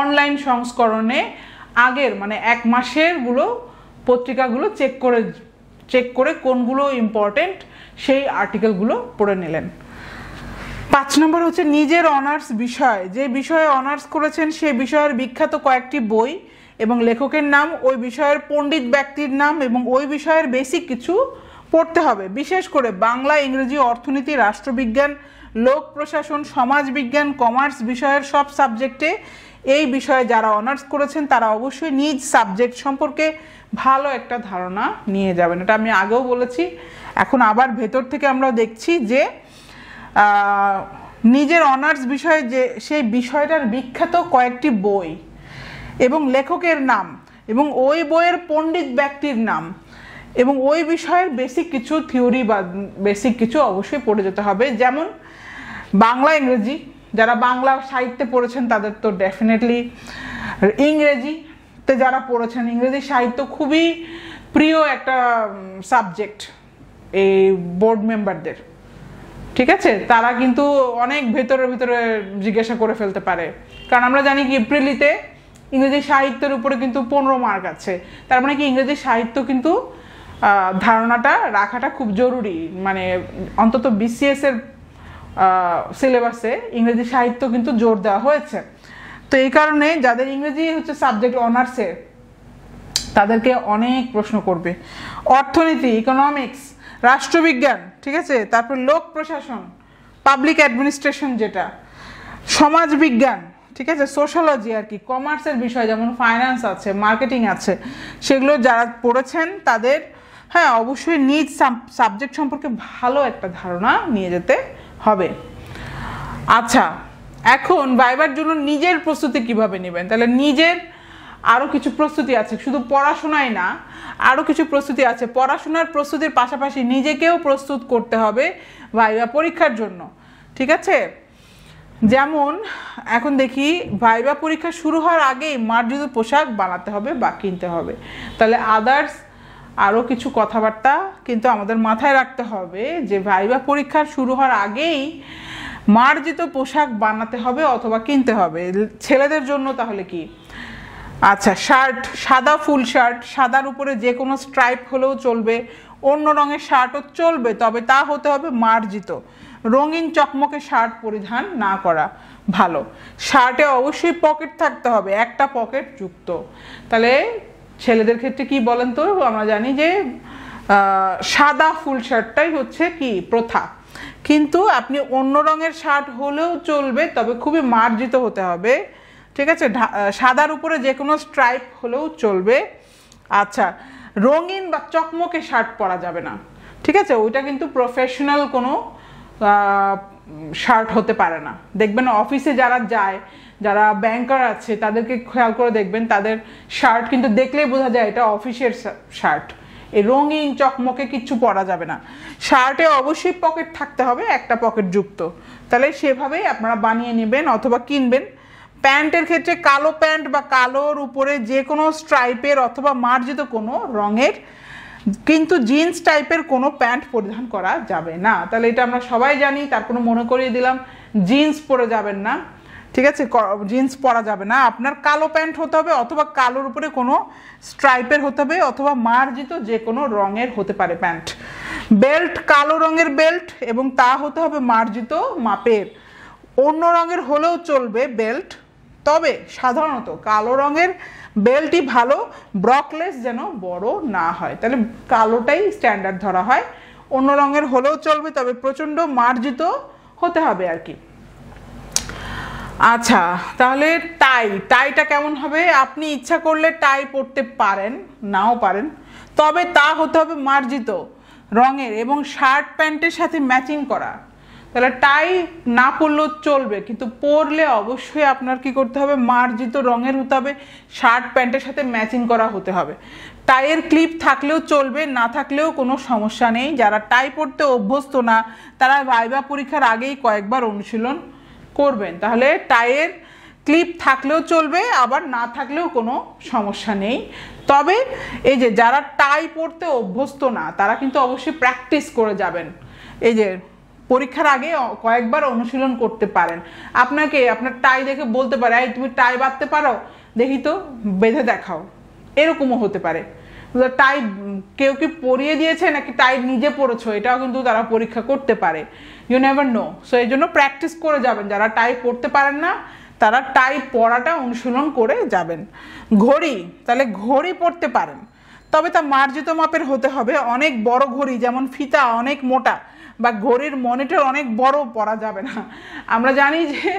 অনলাইন সংস্করণে আগের মানে 1 মাসের পত্রিকাগুলো চেক করে কোনগুলো ইম্পর্টেন্ট সেই আর্টিকেলগুলো পড়ে নিলেন। 5 নম্বর হচ্ছে নিজের অনার্স বিষয়। যে বিষয়ে অনার্স করেছেন সে বিষয়ের বিখ্যাত কয়েকটি বই এবং লেখকের নাম, ওই বিষয়ের পণ্ডিত ব্যক্তির নাম এবং ওই বিষয়ের বেসিক কিছু পড়তে হবে। বিশেষ করে বাংলা, ইংরেজি, অর্থনীতি, রাষ্ট্রবিজ্ঞান, লোক প্রশাসন, সমাজবিজ্ঞান, কমার্স বিষয়ের সব সাবজেক্টে এই বিষয়ে যারা অনার্স করেছেন তারা অবশ্যই নিজ সাবজেক্ট সম্পর্কে ভালো একটা ধারণা নিয়ে যাবেন। এটা আমি আগেও বলেছি, এখন আবার ভেতর থেকে আমরা দেখছি যে নিজের অনার্স বিষয়ে যে সেই বিষয়টার বিখ্যাত কয়েকটি বই এবং লেখকের নাম এবং ওই বইয়ের পণ্ডিত ব্যক্তির নাম এবং ওই বিষয়ের বেসিক কিছু থিওরি বা বেসিক কিছু অবশ্যই পড়ে যেতে হবে। যেমন বাংলা, ইংরেজি, যারা বাংলা সাহিত্যে পড়েছেন তাদের তো ডেফিনেটলি, ইংরেজিতে যারা পড়েছেন, ইংরেজি সাহিত্য খুবই প্রিয় একটা সাবজেক্ট এই বোর্ড মেম্বারদের, ঠিক আছে। তারা কিন্তু অনেক ভেতরে জিজ্ঞাসা করে ফেলতে পারে, কারণ আমরা জানি কি এপ্রিলিতে ইংরেজি সাহিত্যের উপরে কিন্তু 15 মার্ক আছে। তার মানে কি ইংরেজি সাহিত্য কিন্তু ধারণাটা রাখাটা খুব জরুরি, মানে অন্তত বিসিএস এর সিলেবাসে ইংরেজি সাহিত্য কিন্তু জোর দেওয়া হয়েছে। তো এই কারণে যাদের ইংরেজি হচ্ছে সাবজেক্ট অনার্সের, তাদেরকে অনেক প্রশ্ন করবে। অর্থনীতি, ইকোনমিক্স, রাষ্ট্রবিজ্ঞান, ঠিক আছে, তারপর লোক প্রশাসন, পাবলিক অ্যাডমিনিস্ট্রেশন, যেটা সমাজবিজ্ঞান, ঠিক আছে, সোশ্যালজি আর কি, কমার্সের বিষয় যেমন ফাইন্যান্স আছে, মার্কেটিং আছে, সেগুলো যারা পড়েছেন তাদের হ্যাঁ অবশ্যই নিজ সাবজেক্ট সম্পর্কে ভালো একটা ধারণা নিয়ে যেতে হবে। আচ্ছা, এখন ভাইবার জন্য নিজের প্রস্তুতি কিভাবে নেবেন? তাহলে নিজের আরও কিছু প্রস্তুতি আছে, শুধু পড়াশোনাই না, আরও কিছু প্রস্তুতি আছে। পড়াশোনার প্রস্তুতির পাশাপাশি নিজেকেও প্রস্তুত করতে হবে ভাইবা পরীক্ষার জন্য, ঠিক আছে। যেমন এখন দেখি ভাইবা পরীক্ষা শুরু হওয়ার আগেই মার্জিত পোশাক বানাতে হবে বা কিনতে হবে। তাহলে আদার্স আরও কিছু কথাবার্তা কিন্তু আমাদের মাথায় রাখতে হবে যে ভাইবা পরীক্ষার শুরু হওয়ার আগেই মার্জিত পোশাক বানাতে হবে অথবা কিনতে হবে। ছেলেদের জন্য তাহলে কি, আচ্ছা শার্ট, সাদা ফুল শার্ট, সাদার উপরে যে কোনো স্ট্রাইপ হলেও চলবে, অন্য রঙের শার্টও চলবে, তবে তা হতে হবে মার্জিত। রঙিন চকমকে শার্ট পরিধান না করা ভালো। শার্টে অবশ্যই পকেট থাকতে হবে, একটা পকেট যুক্ত। তাহলে ছেলেদের ক্ষেত্রে কি বলেন তো, আমরা জানি যে সাদা ফুল শার্টটাই হচ্ছে কি প্রথা, কিন্তু আপনি অন্য রঙের শার্ট হলেও চলবে, তবে খুবই মার্জিত হতে হবে, ঠিক আছে। সাদার উপরে যে কোনো স্ট্রাইপ হলেও চলবে। আচ্ছা, রঙিন বা চকমকে শার্ট পরা যাবে না, ঠিক আছে, ওইটা কিন্তু প্রফেশনাল কোনো শার্ট হতে পারে না। দেখবেন অফিসে যারা যায়, যারা ব্যাংকার আছে, তাদেরকে খেয়াল করে দেখবেন তাদের শার্ট কিন্তু দেখলেই বোঝা যায় এটা অফিসের শার্ট। এই রঙিন চকমকে কিচ্ছু পরা যাবে না। শার্টে অবশ্যই পকেট থাকতে হবে, একটা পকেট যুক্ত। তাহলে সেভাবেই আপনারা বানিয়ে নেবেন অথবা কিনবেন। প্যান্টের ক্ষেত্রে কালো প্যান্ট বা কালোর উপরে যে কোনো স্ট্রাইপের অথবা মার্জিত কোনো রঙের, কিন্তু জিন্স টাইপের কোনো প্যান্ট পরিধান করা যাবে না। তাহলে এটা আমরা সবাই জানি, তার কোনো মনে করিয়ে দিলাম, জিন্স পরে যাবেন না, ঠিক আছে, জিন্স পরা যাবে না। আপনার কালো প্যান্ট হতে হবে অথবা কালোর উপরে কোনো স্ট্রাইপের হতে হবে অথবা মার্জিত যে কোনো রঙের হতে পারে প্যান্ট। বেল্ট কালো রঙের বেল্ট এবং তা হতে হবে মার্জিত মাপের। অন্য রঙের হলেও চলবে বেল্ট, তবে সাধারণত কালো রঙের বেল্টই ভালো, ব্রকলেস যেন বড় না হয়, তাহলে কালোটাই স্ট্যান্ডার্ড ধরা হয়। অন্য রঙের হলেও চলবে, তবে প্রচণ্ড মার্জিত হতে হবে আর কি। আচ্ছা, তাহলে টাইটা কেমন হবে? আপনি ইচ্ছা করলে টাই পরতে পারেন, নাও পারেন, তবে তা হতে হবে মার্জিত রঙের এবং শার্ট প্যান্টের সাথে ম্যাচিং করা। তাহলে টাই না পরলেও চলবে, কিন্তু পরলে অবশ্যই আপনার কি করতে হবে, মার্জিত রঙের হতে হবে, শার্ট প্যান্টের সাথে ম্যাচিং করা হতে হবে। টাইয়ের ক্লিপ থাকলেও চলবে, না থাকলেও কোনো সমস্যা নেই। যারা টাই পরতে অভ্যস্ত না, তারা ভাইবা পরীক্ষার আগেই কয়েকবার অনুশীলন করবেন। তাহলে টাইয়ের ক্লিপ থাকলেও চলবে, আবার না থাকলেও কোনো সমস্যা নেই। তবে এই যে যারা টাই পরতে অভ্যস্ত না, তারা কিন্তু অবশ্যই প্র্যাকটিস করে যাবেন। এই যে পরীক্ষার আগে কয়েকবার অনুশীলন করতে পারেন। আপনাকে আপনার টাই দেখে বলতে পারে, এই তুমি টাই বাঁধতে পারো, দেখি তো বেঁধে দেখাও, এরকমও হতে পারে। টাই কেউ কি পরিয়ে দিয়েছে নাকি টাই নিজে পরেছো, এটাও কিন্তু তারা পরীক্ষা করতে পারে, ইউ নেভার নো। সো এই জন্য প্র্যাকটিস করে যাবেন। যারা টাই পরতে পারেন না, তারা টাই পরাটা অনুশীলন করে যাবেন। ঘড়ি, তাহলে ঘড়ি পরতে পারেন, তবে তা মার্জিত মাপের হতে হবে। অনেক বড় ঘড়ি, যেমন ফিতা অনেক মোটা বা ঘড়ির মনিটর অনেক বড় পরা যাবে না। আমরা জানি যে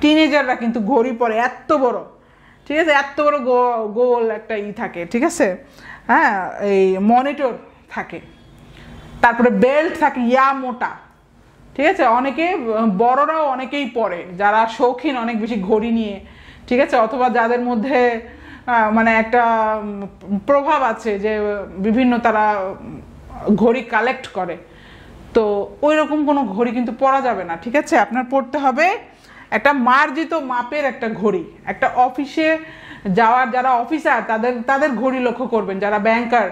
টিনেজাররা কিন্তু ঘড়ি পরে এত বড়, ঠিক আছে, এত বড় গোল একটা থাকে, ঠিক আছে, হ্যাঁ, এই মনিটর থাকে, তারপরে বেল্ট থাকে ইয়া মোটা, ঠিক আছে। অনেকে বড়রাও অনেকেই পরে, যারা শৌখিন অনেক বেশি ঘড়ি নিয়ে, ঠিক আছে, অথবা যাদের মধ্যে মানে একটা প্রভাব আছে যে বিভিন্ন তারা ঘড়ি কালেক্ট করে, তো ওই রকম কোনো ঘড়ি কিন্তু পরা যাবে না, ঠিক আছে। আপনার পড়তে হবে একটা মার্জিত মাপের একটা ঘড়ি। একটা অফিসে যাওয়ার যারা অফিসার, তাদের ঘড়ি লক্ষ্য করবেন, যারা ব্যাংকার,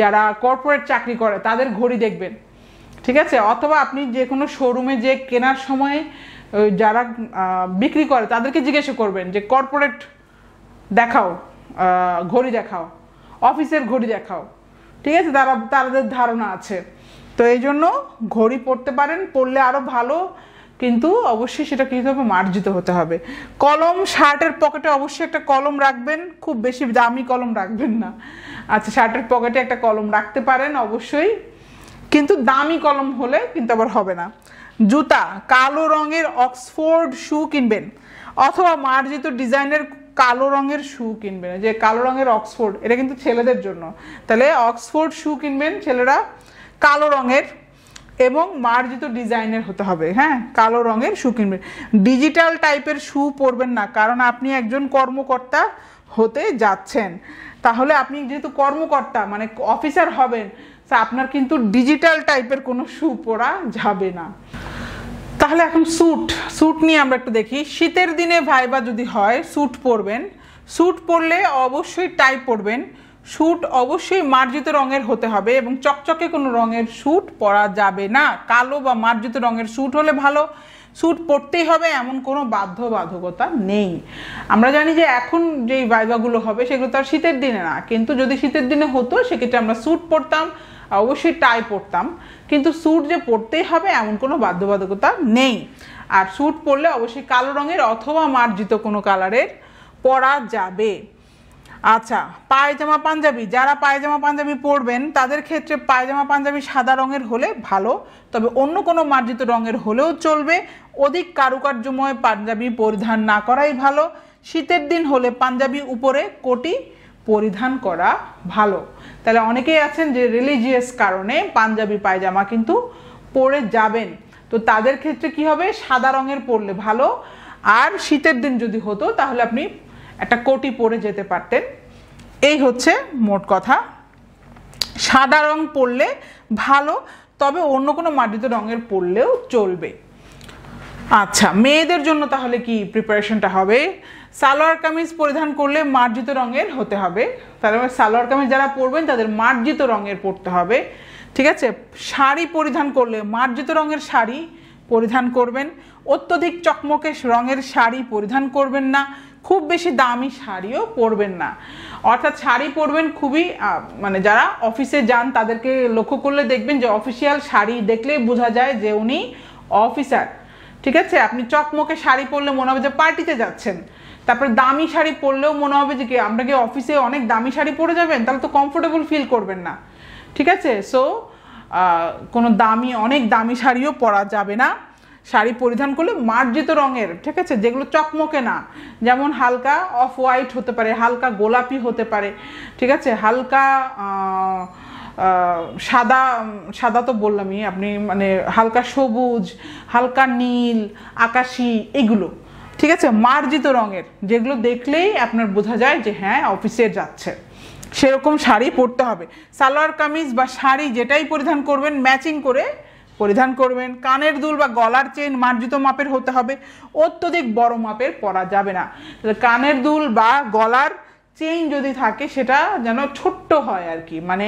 যারা কর্পোরেট চাকরি করে, তাদের ঘড়ি দেখবেন, ঠিক আছে। অথবা আপনি যে কোনো শোরুমে যে কেনার সময় যারা বিক্রি করে তাদেরকে জিজ্ঞাসা করবেন যে কর্পোরেট দেখাও, ঘড়ি দেখাও, অফিসের ঘড়ি দেখাও, ঠিক আছে, তাদের ধারণা আছে। তো এই জন্য ঘড়ি পরতে পারেন, পরলে আরও ভালো, কিন্তু অবশ্যই সেটা কী হতে হবে, মার্জিত হতে হবে। কলম, শার্টের পকেটে অবশ্যই একটা কলম রাখবেন, খুব বেশি দামি কলম রাখবেন না। আচ্ছা, শার্টের পকেটে একটা কলম রাখতে পারেন অবশ্যই, কিন্তু দামি কলম হলে কিন্তু আবার হবে না। জুতা, কালো রঙের অক্সফোর্ড শু কিনবেন অথবা মার্জিত ডিজাইনের কালো রঙের শু কিনবেন। যে কালো রঙের অক্সফোর্ড, এটা কিন্তু ছেলেদের জন্য, তাহলে অক্সফোর্ড শু কিনবেন ছেলেরা, কালো রঙের এবং মার্জিত ডিজাইনের হতে হবে, হ্যাঁ, কালো রঙের শু কিনবেন। ডিজিটাল টাইপের শু পরবেন না, কারণ আপনি একজন কর্মকর্তা হতে যাচ্ছেন। তাহলে আপনি যেহেতু কর্মকর্তা মানে অফিসার হবেন, আপনার কিন্তু ডিজিটাল টাইপের কোনো শু পরা যাবে না। তাহলে এখন স্যুট নিয়ে আমরা একটু দেখি। শীতের দিনে ভাইবা যদি হয়, স্যুট পরবেন। স্যুট পরলে অবশ্যই টাই পরবেন। স্যুট অবশ্যই মার্জিত রঙের হতে হবে এবং চকচকে কোনো রঙের স্যুট পরা যাবে না। কালো বা মার্জিত রঙের স্যুট হলে ভালো, স্যুট পরতেই হবে এমন কোনো বাধ্যবাধকতা নেই। আমরা জানি যে এখন যেই ভাইভাগুলো হবে সেগুলো তো আর শীতের দিনে না, কিন্তু যদি শীতের দিনে হতো সেক্ষেত্রে আমরা স্যুট পরতাম, অবশ্যই টাই পরতাম, কিন্তু স্যুট যে পরতেই হবে এমন কোনো বাধ্যবাধকতা নেই। আর স্যুট পরলে অবশ্যই কালো রঙের অথবা মার্জিত কোনো কালারের পরা যাবে। আচ্ছা, পায়জামা পাঞ্জাবি, যারা পায়জামা পাঞ্জাবি পরবেন তাদের ক্ষেত্রে পায়জামা পাঞ্জাবি সাদা রঙের হলে ভালো, তবে অন্য কোনো মার্জিত রঙের হলেও চলবে। অধিক কারুকার্যময় পাঞ্জাবি পরিধান না করাই ভালো। শীতের দিন হলে পাঞ্জাবি উপরে কোটি পরিধান করা ভালো। তাহলে অনেকেই আছেন যে রিলিজিয়াস কারণে পাঞ্জাবি পায়জামা কিন্তু পরে যাবেন, তো তাদের ক্ষেত্রে কি হবে, সাদা রঙের পরলে ভালো। আর শীতের দিন যদি হতো তাহলে আপনি একটা কোটি পরে যেতে পারতেন। এই হচ্ছে মোট কথা, সাদা রং পরলে ভালো, তবে অন্য কোনো মার্জিত রঙের পরলেও চলবে। আচ্ছা, মেয়েদের জন্য তাহলে কি প্রিপারেশনটা হবে? সালোয়ার কামিজ পরিধান করলে মার্জিত রঙের হতে হবে, তাহলে সালোয়ার কামিজ যারা পরবেন তাদের মার্জিত রঙের পরতে হবে, ঠিক আছে। শাড়ি পরিধান করলে মার্জিত রঙের শাড়ি পরিধান করবেন। অত্যধিক চকমকে রঙের শাড়ি পরিধান করবেন না, খুব বেশি দামি শাড়িও পরবেন না। অর্থাৎ শাড়ি পরবেন খুবই মানে যারা অফিসে যান তাদেরকে লক্ষ্য করলে দেখবেন যে অফিসিয়াল শাড়ি দেখলেই বোঝা যায় যে উনি অফিসার, ঠিক আছে। আপনি চকমকে শাড়ি পরলে মনে হবে যে পার্টিতে যাচ্ছেন, তারপরে দামি শাড়ি পরলেও মনে হবে যে কি আমরা কি অফিসে অনেক দামি শাড়ি পরে যাবেন, তাহলে তো কমফোর্টেবল ফিল করবেন না, ঠিক আছে। সো কোনো অনেক দামি শাড়িও পরা যাবে না। শাড়ি পরিধান করলে মার্জিত রঙের, ঠিক আছে, যেগুলো চকমকে না, যেমন হালকা অফ হোয়াইট হতে পারে, হালকা গোলাপি হতে পারে, ঠিক আছে, হালকা সাদা, সাদা তো বললামই, আপনি মানে হালকা সবুজ, হালকা নীল, আকাশি, এগুলো, ঠিক আছে, মার্জিত রঙের, যেগুলো দেখলেই আপনার বোঝা যায় যে হ্যাঁ অফিসে যাচ্ছে, সেরকম শাড়ি পরতে হবে। সালোয়ার কামিজ বা শাড়ি যেটাই পরিধান করবেন ম্যাচিং করে পরিধান করবেন। কানের দুল বা গলার চেন মার্জিত মাপের হতে হবে, অত্যধিক বড় মাপের পরা যাবে না। কানের দুল বা গলার চেইন যদি থাকে সেটা যেন ছোট্ট হয় আর কি, মানে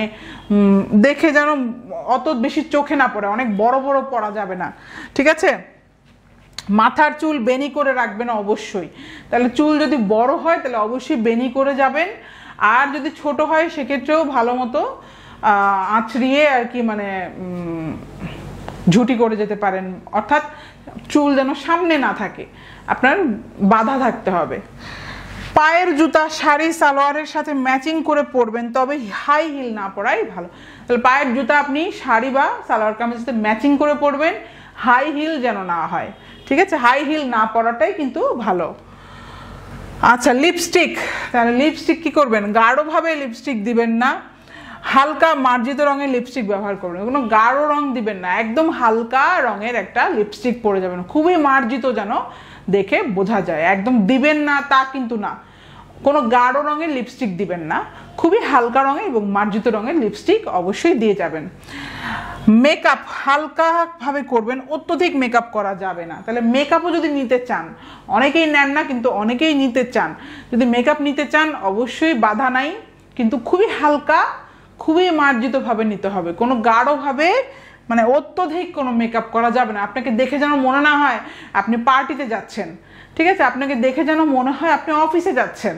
দেখে যেন অত বেশি চোখে না পড়ে, অনেক বড় বড় পরা যাবে না, ঠিক আছে। মাথার চুল বেনি করে রাখবেন অবশ্যই, তাহলে চুল যদি বড় হয় তাহলে অবশ্যই বেনি করে যাবেন, আর যদি ছোট হয় সেক্ষেত্রেও ভালো মতো আঁচড়িয়ে আর কি মানে ঝুটি করে যেতে পারেন, অর্থাৎ চুল যেন সামনে না থাকে, আপনার বাধা থাকতে হবে। পায়ের জুতা শাড়ি সালোয়ারের সাথে ম্যাচিং করে পরবেন, তবে হাই হিল না পরাই ভালো। তাহলে পায়ের জুতা আপনি শাড়ি বা সালোয়ার কামিজের সাথে ম্যাচিং করে পরবেন, হাই হিল যেন না হয়, ঠিক আছে, হাই হিল না পরাটাই কিন্তু ভালো। আচ্ছা, লিপস্টিক, তাহলে লিপস্টিক কি করবেন, গাঢ়ভাবে লিপস্টিক দিবেন না, হালকা মার্জিত রঙের লিপস্টিক ব্যবহার করবেন, কোনো গাঢ় রং দিবেন না, একদম হালকা রঙের একটা লিপস্টিক পরে যাবেন, খুবই মার্জিত যেন দেখে বোঝা যায়, একদম দিবেন না তা কিন্তু না, কোনো গাঢ় রঙের লিপস্টিক দিবেন না, খুবই হালকা রঙের এবং মার্জিত রঙের লিপস্টিক অবশ্যই দিয়ে যাবেন। মেকআপ হালকাভাবে করবেন, অত্যধিক মেকআপ করা যাবে না। তাহলে মেকআপও যদি নিতে চান, অনেকেই নেন না কিন্তু অনেকেই নিতে চান, যদি মেকআপ নিতে চান অবশ্যই বাধা নাই, কিন্তু খুবই হালকা, খুবই মার্জিতভাবে নিতে হবে, কোনো গাঢ়ভাবে মানে অত্যধিক কোনো মেকআপ করা যাবে না। আপনাকে দেখে যেন মনে না হয় আপনি পার্টিতে যাচ্ছেন, ঠিক আছে, আপনাকে দেখে যেন মনে হয় আপনি অফিসে যাচ্ছেন,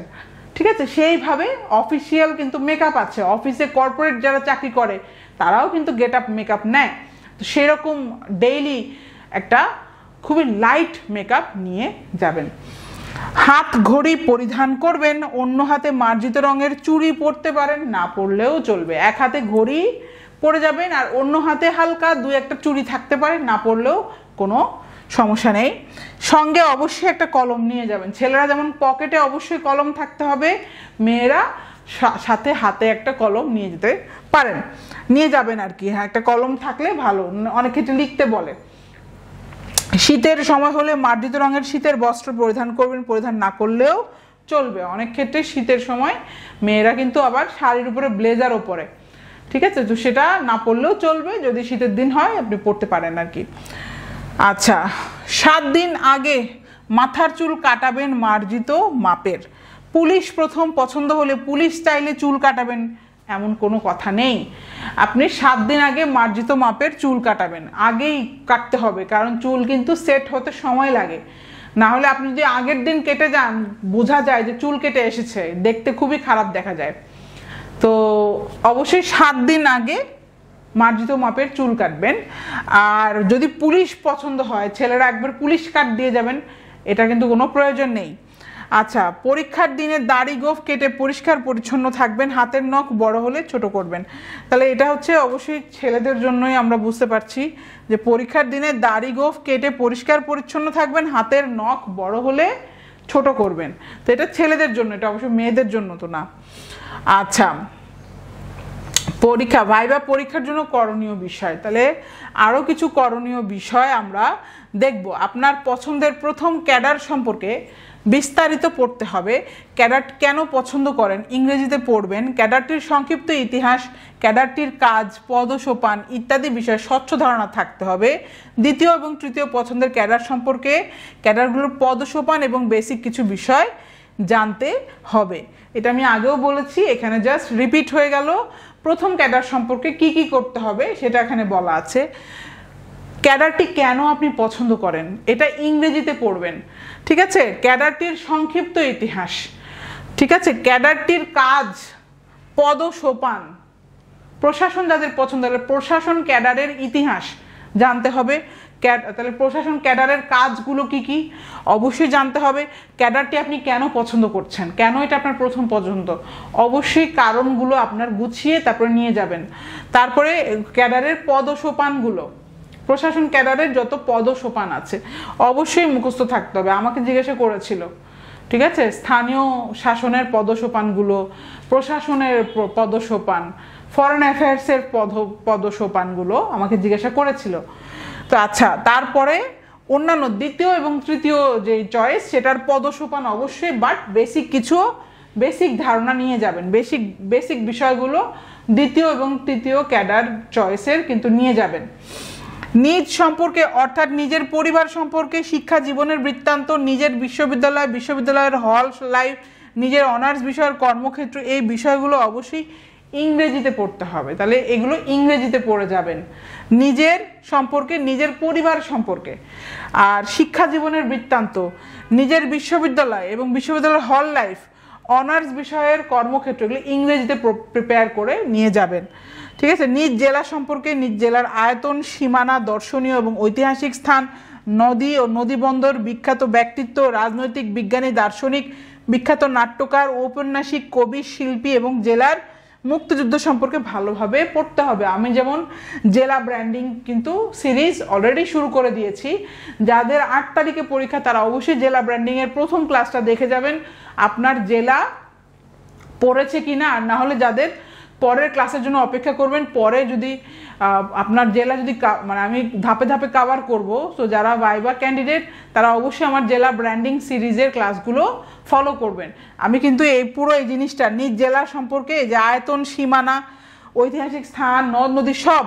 ঠিক আছে, সেইভাবে অফিসিয়াল কিন্তু মেকআপ আছে, অফিসে কর্পোরেট যারা চাকরি করে তারাও কিন্তু গেট আপ মেকআপ নেয়, তো সেরকম ডেইলি একটা খুবই লাইট মেকআপ নিয়ে যাবেন। হাত ঘড়ি পরিধান করবেন, অন্য হাতে মার্জিত রঙের চুড়ি পরতে পারেন, না পরলেও চলবে, এক হাতে ঘড়ি পরে যাবেন আর অন্য হাতে হালকা দু একটা চুড়ি থাকতে পারে, না পরলেও কোনো সমস্যা নেই। সঙ্গে অবশ্যই একটা কলম নিয়ে যাবেন, ছেলেরা যেমন পকেটে অবশ্যই কলম থাকতে হবে, মেয়েরা সাথে হাতে একটা কলম নিয়ে যেতে পারেন, নিয়ে যাবেন আর কি, হ্যাঁ একটা কলম থাকলে ভালো, অনেক ক্ষেত্রে লিখতে বলে। শীতের সময় হলে মার্জিত রঙের শীতের বস্ত্র পরিধান করবেন, পরিধান না করলেও চলবে, অনেক ক্ষেত্রে শীতের সময় মেয়েরা কিন্তু আবার শাড়ির উপরে ব্লেজারও পরে, ঠিক আছে, তো সেটা না পরলেও চলবে, যদি শীতের দিন হয় আপনি পরতে পারেন আর কি। আচ্ছা, 7 দিন আগে মাথার চুল কাটাবেন মার্জিত মাপের, পুলিশ প্রথম পছন্দ হলে পুলিশ স্টাইলে চুল কাটাবেন, এমন কোনো কথা নেই। আপনি 7 দিন আগে মার্জিত মাপের চুল কাটাবেন, আগেই কাটতে হবে, কারণ চুল কিন্তু সেট হতে সময় লাগে। না হলে আপনি যদি আগের দিন কেটে যান, বোঝা যায় যে চুল কেটে এসেছে, দেখতে খুবই খারাপ দেখা যায়। তো অবশ্যই 7 দিন আগে মার্জিত মাপের চুল কাটবেন। আর যদি পুলিশ পছন্দ হয়, ছেলেরা একবার পুলিশ কাট দিয়ে যাবেন, এটা কিন্তু কোনো প্রয়োজন নেই। আচ্ছা, পরীক্ষার দিনে দাড়ি গোঁফ কেটে পরিষ্কার পরিচ্ছন্ন থাকবেন, হাতের নখ বড় হলে ছোট করবেন। তাহলে এটা হচ্ছে অবশ্যই ছেলেদের জন্যই, আমরা বুঝতে পারছি যে পরীক্ষার দিনে দাড়ি গোঁফ কেটে পরিষ্কার পরিচ্ছন্ন থাকবেন, হাতের নখ বড় হলে ছোট করবেন। তো এটা ছেলেদের জন্য, এটা অবশ্যই মেয়েদের জন্য তো না। আচ্ছা, পরীক্ষা, ভাইবা পরীক্ষার জন্য করণীয় বিষয়, তাহলে আরও কিছু করণীয় বিষয় আমরা দেখব। আপনার পছন্দের প্রথম ক্যাডার সম্পর্কে বিস্তারিত পড়তে হবে। ক্যাডার কেন পছন্দ করেন ইংরেজিতে পড়বেন। ক্যাডারটির সংক্ষিপ্ত ইতিহাস, ক্যাডারটির কাজ, পদসোপান ইত্যাদি বিষয়ে স্বচ্ছ ধারণা থাকতে হবে। দ্বিতীয় এবং তৃতীয় পছন্দের ক্যাডার সম্পর্কে, ক্যাডারগুলোর পদসোপান এবং বেসিক কিছু বিষয় জানতে হবে। এটা আমি আগেও বলেছি, এখানে জাস্ট রিপিট হয়ে গেল। প্রথম ক্যাডার সম্পর্কে কি কি করতে হবে সেটা এখানে বলা আছে। ক্যাডারটি কেন আপনি পছন্দ করেন এটা ইংরেজিতে পড়বেন, ঠিক আছে। ক্যাডারটির সংক্ষিপ্ত ইতিহাস, ঠিক আছে। ক্যাডারটির কাজ, পদসোপান, প্রশাসন যাদের পছন্দ হবে, প্রশাসন ক্যাডারের ইতিহাস জানতে হবে। তাহলে প্রশাসন ক্যাডারের কাজগুলো কি কি অবশ্যই জানতে হবে। ক্যাডারটি আপনি কেন পছন্দ করছেন, কেন এটা আপনার প্রথম পছন্দ, অবশ্যই কারণগুলো আপনার গুছিয়ে তারপরে নিয়ে যাবেন। তারপরে ক্যাডারের পদসোপানগুলো, প্রশাসন ক্যাডারের যত পদসোপান আছে অবশ্যই মুখস্থ থাকতে হবে। আমাকে জিজ্ঞাসা করেছিল, ঠিক আছে, স্থানীয় শাসনের পদসোপানগুলো, প্রশাসনের পদসোপান, ফরেন অ্যাফেয়ার্সের পদসোপানগুলো আমাকে জিজ্ঞাসা করেছিল। তো আচ্ছা, তারপরে অন্যান্য দ্বিতীয় এবং তৃতীয় যে চয়েস সেটার পদসোপান অবশ্যই, বাট বেসিক ধারণা নিয়ে যাবেন। বেসিক বিষয়গুলো দ্বিতীয় এবং তৃতীয় ক্যাডার চয়েসের কিন্তু নিয়ে যাবেন। নিজ সম্পর্কে অর্থাৎ নিজের পরিবার সম্পর্কে, শিক্ষা জীবনের বৃত্তান্ত, নিজের বিশ্ববিদ্যালয়ের হল লাইফ, নিজের অনার্স বিষয়ের কর্মক্ষেত্র, এই বিষয়গুলো অবশ্যই ইংরেজিতে পড়তে হবে। তাহলে এগুলো ইংরেজিতে পড়ে যাবেন। নিজের সম্পর্কে, নিজের পরিবার সম্পর্কে, আর শিক্ষা জীবনের বৃত্তান্ত, নিজের বিশ্ববিদ্যালয় এবং বিশ্ববিদ্যালয়ের হল লাইফ, অনার্স বিষয়ের কর্মক্ষেত্র, এগুলো ইংরেজিতে প্রিপেয়ার করে নিয়ে যাবেন, ঠিক আছে। নিজ জেলা সম্পর্কে, নিজ জেলার আয়তন, সীমানা, দর্শনীয় এবং ঐতিহাসিক স্থান, নদী ও নদীবন্দর, বিখ্যাত ব্যক্তিত্ব, রাজনৈতিক বিজ্ঞানী, দার্শনিক, বিখ্যাত নাট্যকার, ঔপন্যাসিক, কবি, শিল্পী এবং জেলার মুক্তিযুদ্ধ সম্পর্কে ভালোভাবে পড়তে হবে। আমি যেমন জেলা ব্র্যান্ডিং কিন্তু সিরিজ অলরেডি শুরু করে দিয়েছি। যাদের 8 তারিখে পরীক্ষা তারা অবশ্যই জেলা ব্র্যান্ডিংয়ের প্রথম ক্লাসটা দেখে যাবেন, আপনার জেলা পড়েছে কিনা। আর না হলে যাদের পরের ক্লাসের জন্য অপেক্ষা করবেন, পরে যদি আপনার জেলা যদি মানে আমি ধাপে ধাপে কভার করব, তো যারা ভাইবা ক্যান্ডিডেট তারা অবশ্যই আমার জেলা ব্র্যান্ডিং সিরিজের ক্লাসগুলো ফলো করবেন। আমি কিন্তু এই পুরো এই জিনিসটা নিজ জেলা সম্পর্কে, যে আয়তন, সীমানা, ঐতিহাসিক স্থান, নদ নদী, সব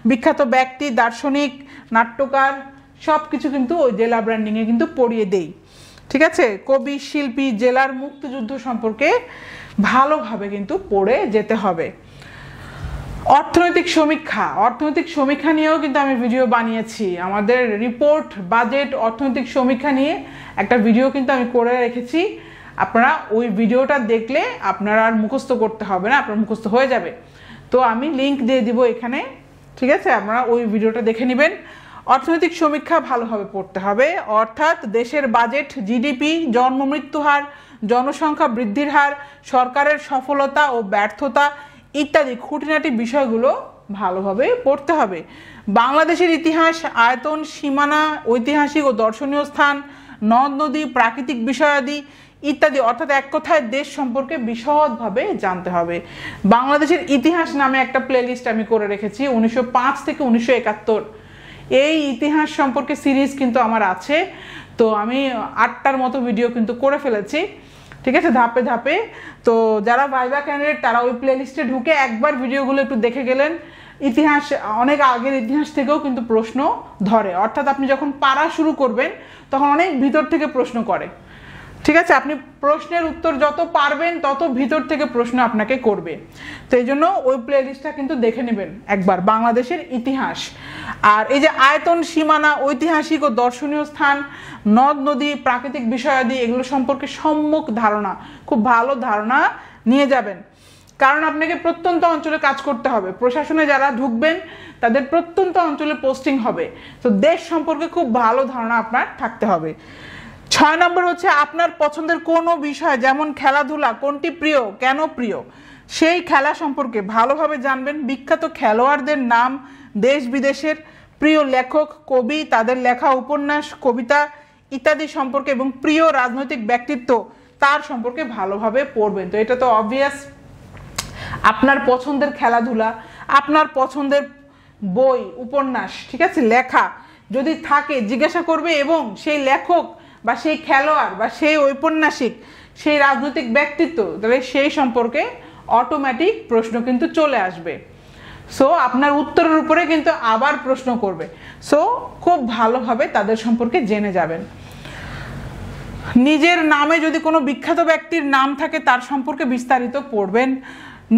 বিখ্যাত ব্যক্তি, দার্শনিক, নাট্যকার, সব কিছু কিন্তু ওই জেলা ব্র্যান্ডিংয়ে কিন্তু পড়িয়ে দেই, ঠিক আছে। কবি, শিল্পী, জেলার মুক্তিযুদ্ধ সম্পর্কে ভালোভাবে কিন্তু পড়ে যেতে হবে। অর্থনৈতিক সমীক্ষা নিয়েও কিন্তু আমি ভিডিও বানিয়েছি। আমাদের রিপোর্ট, বাজেট, অর্থনৈতিক সমীক্ষা নিয়ে একটা ভিডিও কিন্তু আমি করে রেখেছি। আপনারা ওই ভিডিওটা দেখলে আপনারা আর মুখস্থ করতে হবে না, আপনার মুখস্থ হয়ে যাবে। তো আমি লিংক দিয়ে দিব এখানে, ঠিক আছে, আপনারা ওই ভিডিওটা দেখে নেবেন। অর্থনৈতিক সমীক্ষা ভালোভাবে পড়তে হবে, অর্থাৎ দেশের বাজেট, জিডিপি, জন্ম মৃত্যু হার, জনসংখ্যা বৃদ্ধির হার, সরকারের সফলতা ও ব্যর্থতা ইত্যাদি খুঁটিনাটি বিষয়গুলো ভালোভাবে পড়তে হবে। বাংলাদেশের ইতিহাস, আয়তন, সীমানা, ঐতিহাসিক ও দর্শনীয় স্থান, নদ নদী, প্রাকৃতিক বিষয়াদি ইত্যাদি, অর্থাৎ এক কথায় দেশ সম্পর্কে বিশদভাবে জানতে হবে। বাংলাদেশের ইতিহাস নামে একটা প্লেলিস্ট আমি করে রেখেছি, 1905 থেকে 1971 এই ইতিহাস সম্পর্কে সিরিজ কিন্তু আমার আছে। তো আমি 8টার মতো ভিডিও কিন্তু করে ফেলেছি, ঠিক আছে, ধাপে ধাপে। তো যারা ভাইবা ক্যান্ডিডেট তারা ওই প্লেলিস্টে ঢুকে একবার ভিডিওগুলো একটু দেখে গেলেন। ইতিহাস, অনেক আগের ইতিহাস থেকেও কিন্তু প্রশ্ন ধরে, অর্থাৎ আপনি যখন পারা শুরু করবেন তখন অনেক ভিতর থেকে প্রশ্ন করে, ঠিক আছে, আপনি প্রশ্নের উত্তর যত পারবেন তত ভিতর থেকে প্রশ্ন আপনাকে করবে। তো এই জন্য ওই প্লে লিস্টটা কিন্তু দেখে নেবেন একবার, বাংলাদেশের ইতিহাস। আর এই যে আয়তন, সীমানা, ঐতিহাসিক ও দর্শনীয় স্থান, নদ নদী, প্রাকৃতিক বিষয়াদি, এগুলো সম্পর্কে সম্যক ধারণা, খুব ভালো ধারণা নিয়ে যাবেন। কারণ আপনাকে প্রত্যন্ত অঞ্চলে কাজ করতে হবে, প্রশাসনে যারা ঢুকবেন তাদের প্রত্যন্ত অঞ্চলে পোস্টিং হবে। তো দেশ সম্পর্কে খুব ভালো ধারণা আপনার থাকতে হবে। 6 নম্বর হচ্ছে আপনার পছন্দের কোনো বিষয়, যেমন খেলাধুলা, কোনটি প্রিয়, কেন প্রিয়, সেই খেলা সম্পর্কে ভালোভাবে জানবেন। বিখ্যাত খেলোয়াড়দের নাম, দেশ বিদেশের প্রিয় লেখক, কবি, তাদের লেখা উপন্যাস, কবিতা ইত্যাদি সম্পর্কে, এবং প্রিয় রাজনৈতিক ব্যক্তিত্ব তার সম্পর্কে ভালোভাবে পড়বেন। তো এটা তো অবভিয়াস। আপনার পছন্দের খেলাধুলা, আপনার পছন্দের বই, উপন্যাস, ঠিক আছে, লেখা যদি থাকে জিজ্ঞাসা করবে, এবং সেই লেখক বা সেই খেলোয়াড় বা সেই ঔপন্যাসিক, সেই রাজনৈতিক ব্যক্তিত্ব, তাহলে সেই সম্পর্কে অটোমেটিক প্রশ্ন কিন্তু চলে আসবে। সো আপনার উত্তরের উপরে কিন্তু আবার প্রশ্ন করবে। সো খুব ভালোভাবে তাদের সম্পর্কে জেনে যাবেন। নিজের নামে যদি কোনো বিখ্যাত ব্যক্তির নাম থাকে তার সম্পর্কে বিস্তারিত পড়বেন।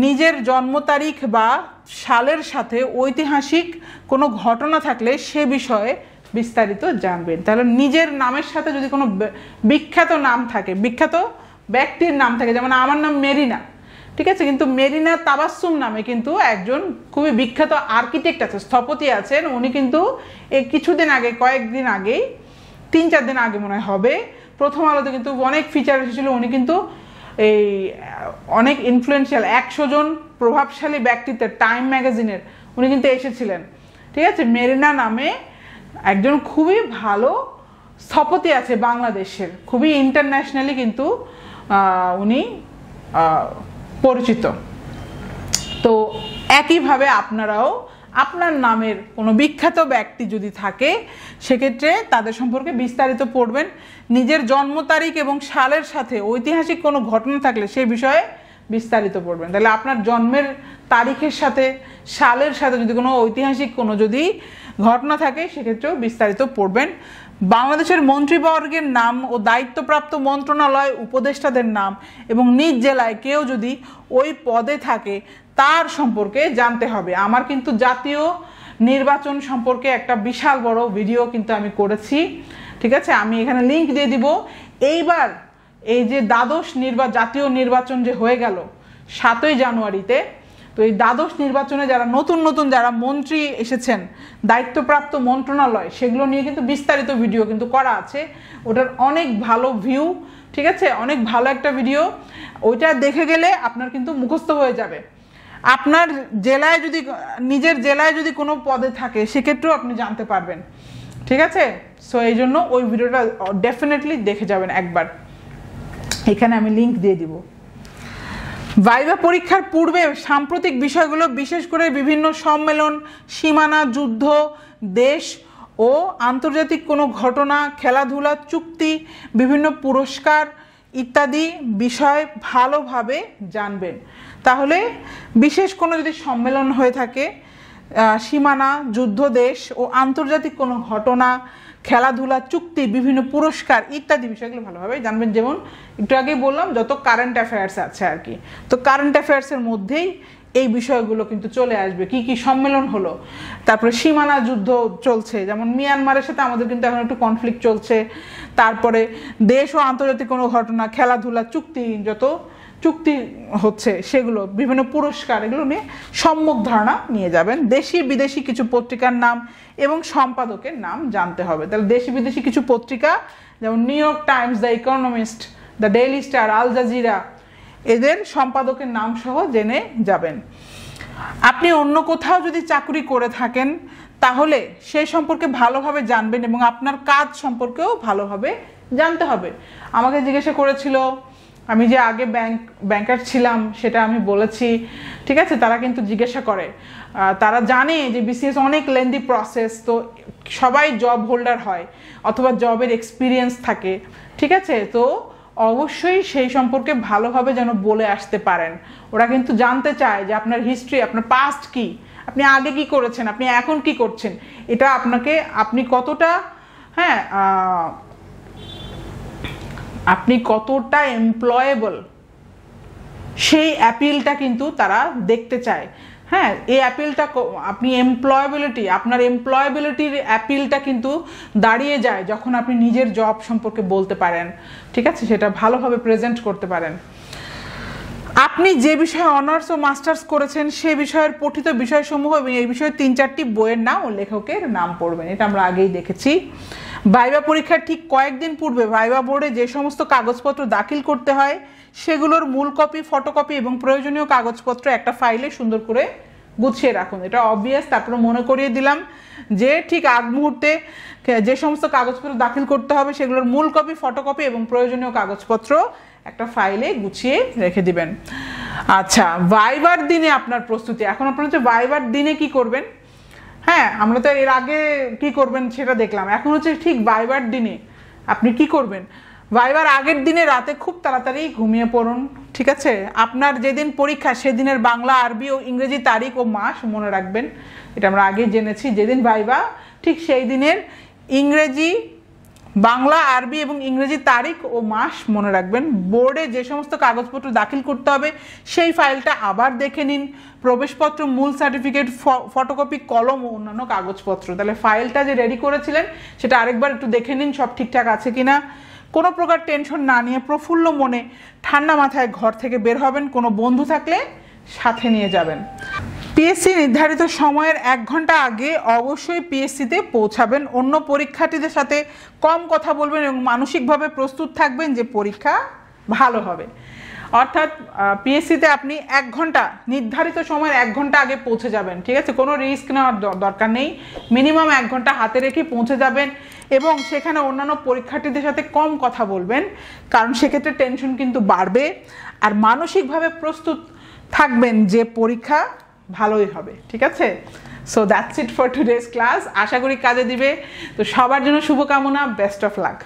নিজের জন্ম তারিখ বা সালের সাথে ঐতিহাসিক কোনো ঘটনা থাকলে সে বিষয়ে বিস্তারিত জানবেন। তাহলে নিজের নামের সাথে যদি কোনো বিখ্যাত নাম থাকে, বিখ্যাত ব্যক্তির নাম থাকে, যেমন আমার নাম মেরিনা, ঠিক আছে, কিন্তু মেরিনা তাবাসসুম নামে কিন্তু একজন খুবই বিখ্যাত আর্কিটেক্ট আছে, স্থপতি আছেন, উনি কিন্তু এই কিছুদিন আগে, কয়েকদিন আগেই, 3-4 দিন আগে মনে হবে, প্রথম আলোতে কিন্তু অনেক ফিচার এসেছিল। উনি কিন্তু এই অনেক ইনফ্লুয়েন্সিয়াল 100 জন প্রভাবশালী ব্যক্তিত্বের, টাইম ম্যাগাজিনের উনি কিন্তু এসেছিলেন, ঠিক আছে। মেরিনা নামে একজন খুবই ভালো স্থপতি আছে বাংলাদেশের, খুবই ইন্টারন্যাশনালি কিন্তু উনি পরিচিত। তো একইভাবে আপনারাও আপনার নামের কোনো বিখ্যাত ব্যক্তি যদি থাকে সেক্ষেত্রে তাদের সম্পর্কে বিস্তারিত পড়বেন। নিজের জন্ম তারিখ এবং সালের সাথে ঐতিহাসিক কোনো ঘটনা থাকলে সেই বিষয়ে বিস্তারিত পড়বেন। তাহলে আপনার জন্মের তারিখের সাথে, সালের সাথে যদি কোনো ঐতিহাসিক কোনো যদি ঘটনা থাকে সেক্ষেত্রেও বিস্তারিত পড়বেন। বাংলাদেশের মন্ত্রীবর্গের নাম ও দায়িত্বপ্রাপ্ত মন্ত্রণালয়, উপদেষ্টাদের নাম, এবং নিজ জেলায় কেউ যদি ওই পদে থাকে তার সম্পর্কে জানতে হবে। আমার কিন্তু জাতীয় নির্বাচন সম্পর্কে একটা বিশাল বড় ভিডিও কিন্তু আমি করেছি, ঠিক আছে, আমি এখানে লিংক দিয়ে দিব। এইবার এই যে জাতীয় নির্বাচন যে হয়ে গেল 7ই জানুয়ারিতে, তো এই দ্বাদশ নির্বাচনে যারা নতুন যারা মন্ত্রী এসেছেন, দায়িত্বপ্রাপ্ত মন্ত্রণালয়, সেগুলো নিয়ে কিন্তু বিস্তারিত ভিডিও কিন্তু করা আছে। ওটার অনেক ভালো ভিউ, ঠিক আছে, অনেক ভালো একটা ভিডিও। ওইটা দেখে গেলে আপনার কিন্তু মুখস্থ হয়ে যাবে। আপনার জেলায় যদি, নিজের জেলায় যদি কোনো পদে থাকে সেক্ষেত্রেও আপনি জানতে পারবেন, ঠিক আছে। সো এই জন্য ওই ভিডিওটা ডেফিনেটলি দেখে যাবেন একবার, এখানে আমি লিংক দিয়ে দিব। ভাইভা পরীক্ষার পূর্বে সাম্প্রতিক বিষয়গুলো, বিশেষ করে বিভিন্ন সম্মেলন, সীমানা, যুদ্ধ, দেশ ও আন্তর্জাতিক কোনো ঘটনা, খেলাধুলা, চুক্তি, বিভিন্ন পুরস্কার ইত্যাদি বিষয় ভালোভাবে জানবেন। তাহলে বিশেষ কোনো যদি সম্মেলন হয়ে থাকে, সীমানা, যুদ্ধ, দেশ ও আন্তর্জাতিক কোনো ঘটনা, খেলাধুলা, চুক্তি, বিভিন্ন পুরস্কার ইত্যাদি বিষয়গুলো ভালোভাবে জানবেন। যেমন একটু আগেই বললাম যত কারেন্ট অ্যাফেয়ার্স আছে আর কি, তো কারেন্ট অ্যাফেয়ার্সের মধ্যেই এই বিষয়গুলো কিন্তু চলে আসবে। কি কি সম্মেলন হলো, তারপরে সীমানা যুদ্ধ চলছে, যেমন মিয়ানমারের সাথে আমাদের কিন্তু এখন একটু কনফ্লিক্ট চলছে, তারপরে দেশ ও আন্তর্জাতিক কোনো ঘটনা, খেলাধুলা, চুক্তি, যত চুক্তি হচ্ছে সেগুলো, বিভিন্ন পুরস্কার, এগুলো নিয়ে সম্যক ধারণা নিয়ে যাবেন। দেশি বিদেশি কিছু পত্রিকার নাম এবং সম্পাদকের নাম জানতে হবে। তাহলে দেশি বিদেশি কিছু পত্রিকা যেমন New York Times, the Economist, the Daily Star, Al Jazeera, এদের সম্পাদকের নাম সহ জেনে যাবেন। আপনি অন্য কোথাও যদি চাকরি করে থাকেন তাহলে সেই সম্পর্কে ভালোভাবে জানবেন এবং আপনার কাজ সম্পর্কেও ভালোভাবে জানতে হবে। আমাকে জিজ্ঞাসা করেছিল, আমি যে আগে ব্যাংকার ছিলাম সেটা আমি বলেছি, ঠিক আছে, তারা কিন্তু জিজ্ঞাসা করে, তারা জানে যে বিসিএস অনেক লেন্দি প্রসেস, তো সবাই জব হোল্ডার হয় অথবা জবের এক্সপিরিয়েন্স থাকে, ঠিক আছে, তো অবশ্যই সেই সম্পর্কে ভালোভাবে যেন বলে আসতে পারেন। ওরা কিন্তু জানতে চায় যে আপনার হিস্ট্রি, আপনার পাস্ট কি, আপনি আগে কি করেছেন, আপনি এখন কি করছেন, এটা আপনি কতটা আপনি কতটা এমপ্লয়েবল সেই অ্যাপিলটা কিন্তু তারা দেখতে চায়। হ্যাঁ, এই অ্যাপিলটা আপনি আপনার এমপ্লয়েবিলিটির অ্যাপিলটা কিন্তু দাঁড়িয়ে যায় যখন আপনি নিজের জব সম্পর্কে বলতে পারেন, ঠিক আছে, সেটা ভালোভাবে প্রেজেন্ট করতে পারেন। আপনি যে বিষয়ে অনার্স ও মাস্টার্স করেছেন সে বিষয়ের পঠিত বিষয়সমূহ এবং এই বিষয়ে 3-4টি বইয়ের নাম ও লেখকের নাম পড়বেন, এটা আমরা আগেই দেখেছি। ভাইবা পরীক্ষার ঠিক কয়েকদিন পূর্বে ভাইবা বোর্ডে যে সমস্ত কাগজপত্র দাখিল করতে হয় সেগুলোর মূল কপি, ফটোকপি এবং প্রয়োজনীয় কাগজপত্র একটা ফাইলে সুন্দর করে গুছিয়ে রাখুন। এটা অবভিয়াস, তারপরে মনে করিয়ে দিলাম যে ঠিক আগ মুহূর্তে যে সমস্ত কাগজপত্র দাখিল করতে হবে সেগুলোর মূল কপি, ফটোকপি এবং প্রয়োজনীয় কাগজপত্র একটা ফাইলে গুছিয়ে রেখে দিবেন। আচ্ছা, ভাইবার দিনে আপনার প্রস্তুতি। এখন আপনার হচ্ছে ভাইবার দিনে কি করবেন। হ্যাঁ, আমরা তো এর আগে কি করবেন সেটা দেখলাম, এখন হচ্ছে ঠিক ভাইবার দিনে আপনি কি করবেন। ভাইবার আগের দিনে রাতে খুব তাড়াতাড়ি ঘুমিয়ে পড়ুন, ঠিক আছে। আপনার যেদিন পরীক্ষা সেদিনের বাংলা, আরবি ও ইংরেজি তারিখ ও মাস মনে রাখবেন, এটা আমরা আগে জেনেছি। যেদিন ভাইবা ঠিক সেই দিনের ইংরেজি, বাংলা, আরবি এবং ইংরেজি তারিখ ও মাস মনে রাখবেন। বোর্ডে যে সমস্ত কাগজপত্র দাখিল করতে হবে সেই ফাইলটা আবার দেখে নিন। প্রবেশপত্র, মূল সার্টিফিকেট, ফটোকপি, কলম ও অন্যান্য কাগজপত্র। তাহলে ফাইলটা যে রেডি করেছিলেন সেটা আরেকবার একটু দেখে নিন সব ঠিকঠাক আছে কিনা। কোনো প্রকার টেনশন না নিয়ে প্রফুল্ল মনে ঠান্ডা মাথায় ঘর থেকে বের হবেন। কোনো বন্ধু থাকলে সাথে নিয়ে যাবেন। পিএসসি নির্ধারিত সময়ের 1 ঘন্টা আগে অবশ্যই পিএসসিতে পৌঁছাবেন। অন্য পরীক্ষার্থীদের সাথে কম কথা বলবেন এবং মানসিকভাবে প্রস্তুত থাকবেন যে পরীক্ষা ভালো হবে। অর্থাৎ পিএসসিতে আপনি 1 ঘন্টা, নির্ধারিত সময়ের 1 ঘন্টা আগে পৌঁছে যাবেন, ঠিক আছে। কোনো রিস্ক নেওয়ার দরকার নেই, মিনিমাম 1 ঘন্টা হাতে রেখে পৌঁছে যাবেন এবং সেখানে অন্যান্য পরীক্ষার্থীদের সাথে কম কথা বলবেন, কারণ সেক্ষেত্রে টেনশন কিন্তু বাড়বে। আর মানসিকভাবে প্রস্তুত থাকবেন যে পরীক্ষা ভালোই হবে, ঠিক আছে। So that's it for today's class. আশা করি কাজে দিবে। তো সবার জন্য শুভকামনা, বেস্ট অফ লাক।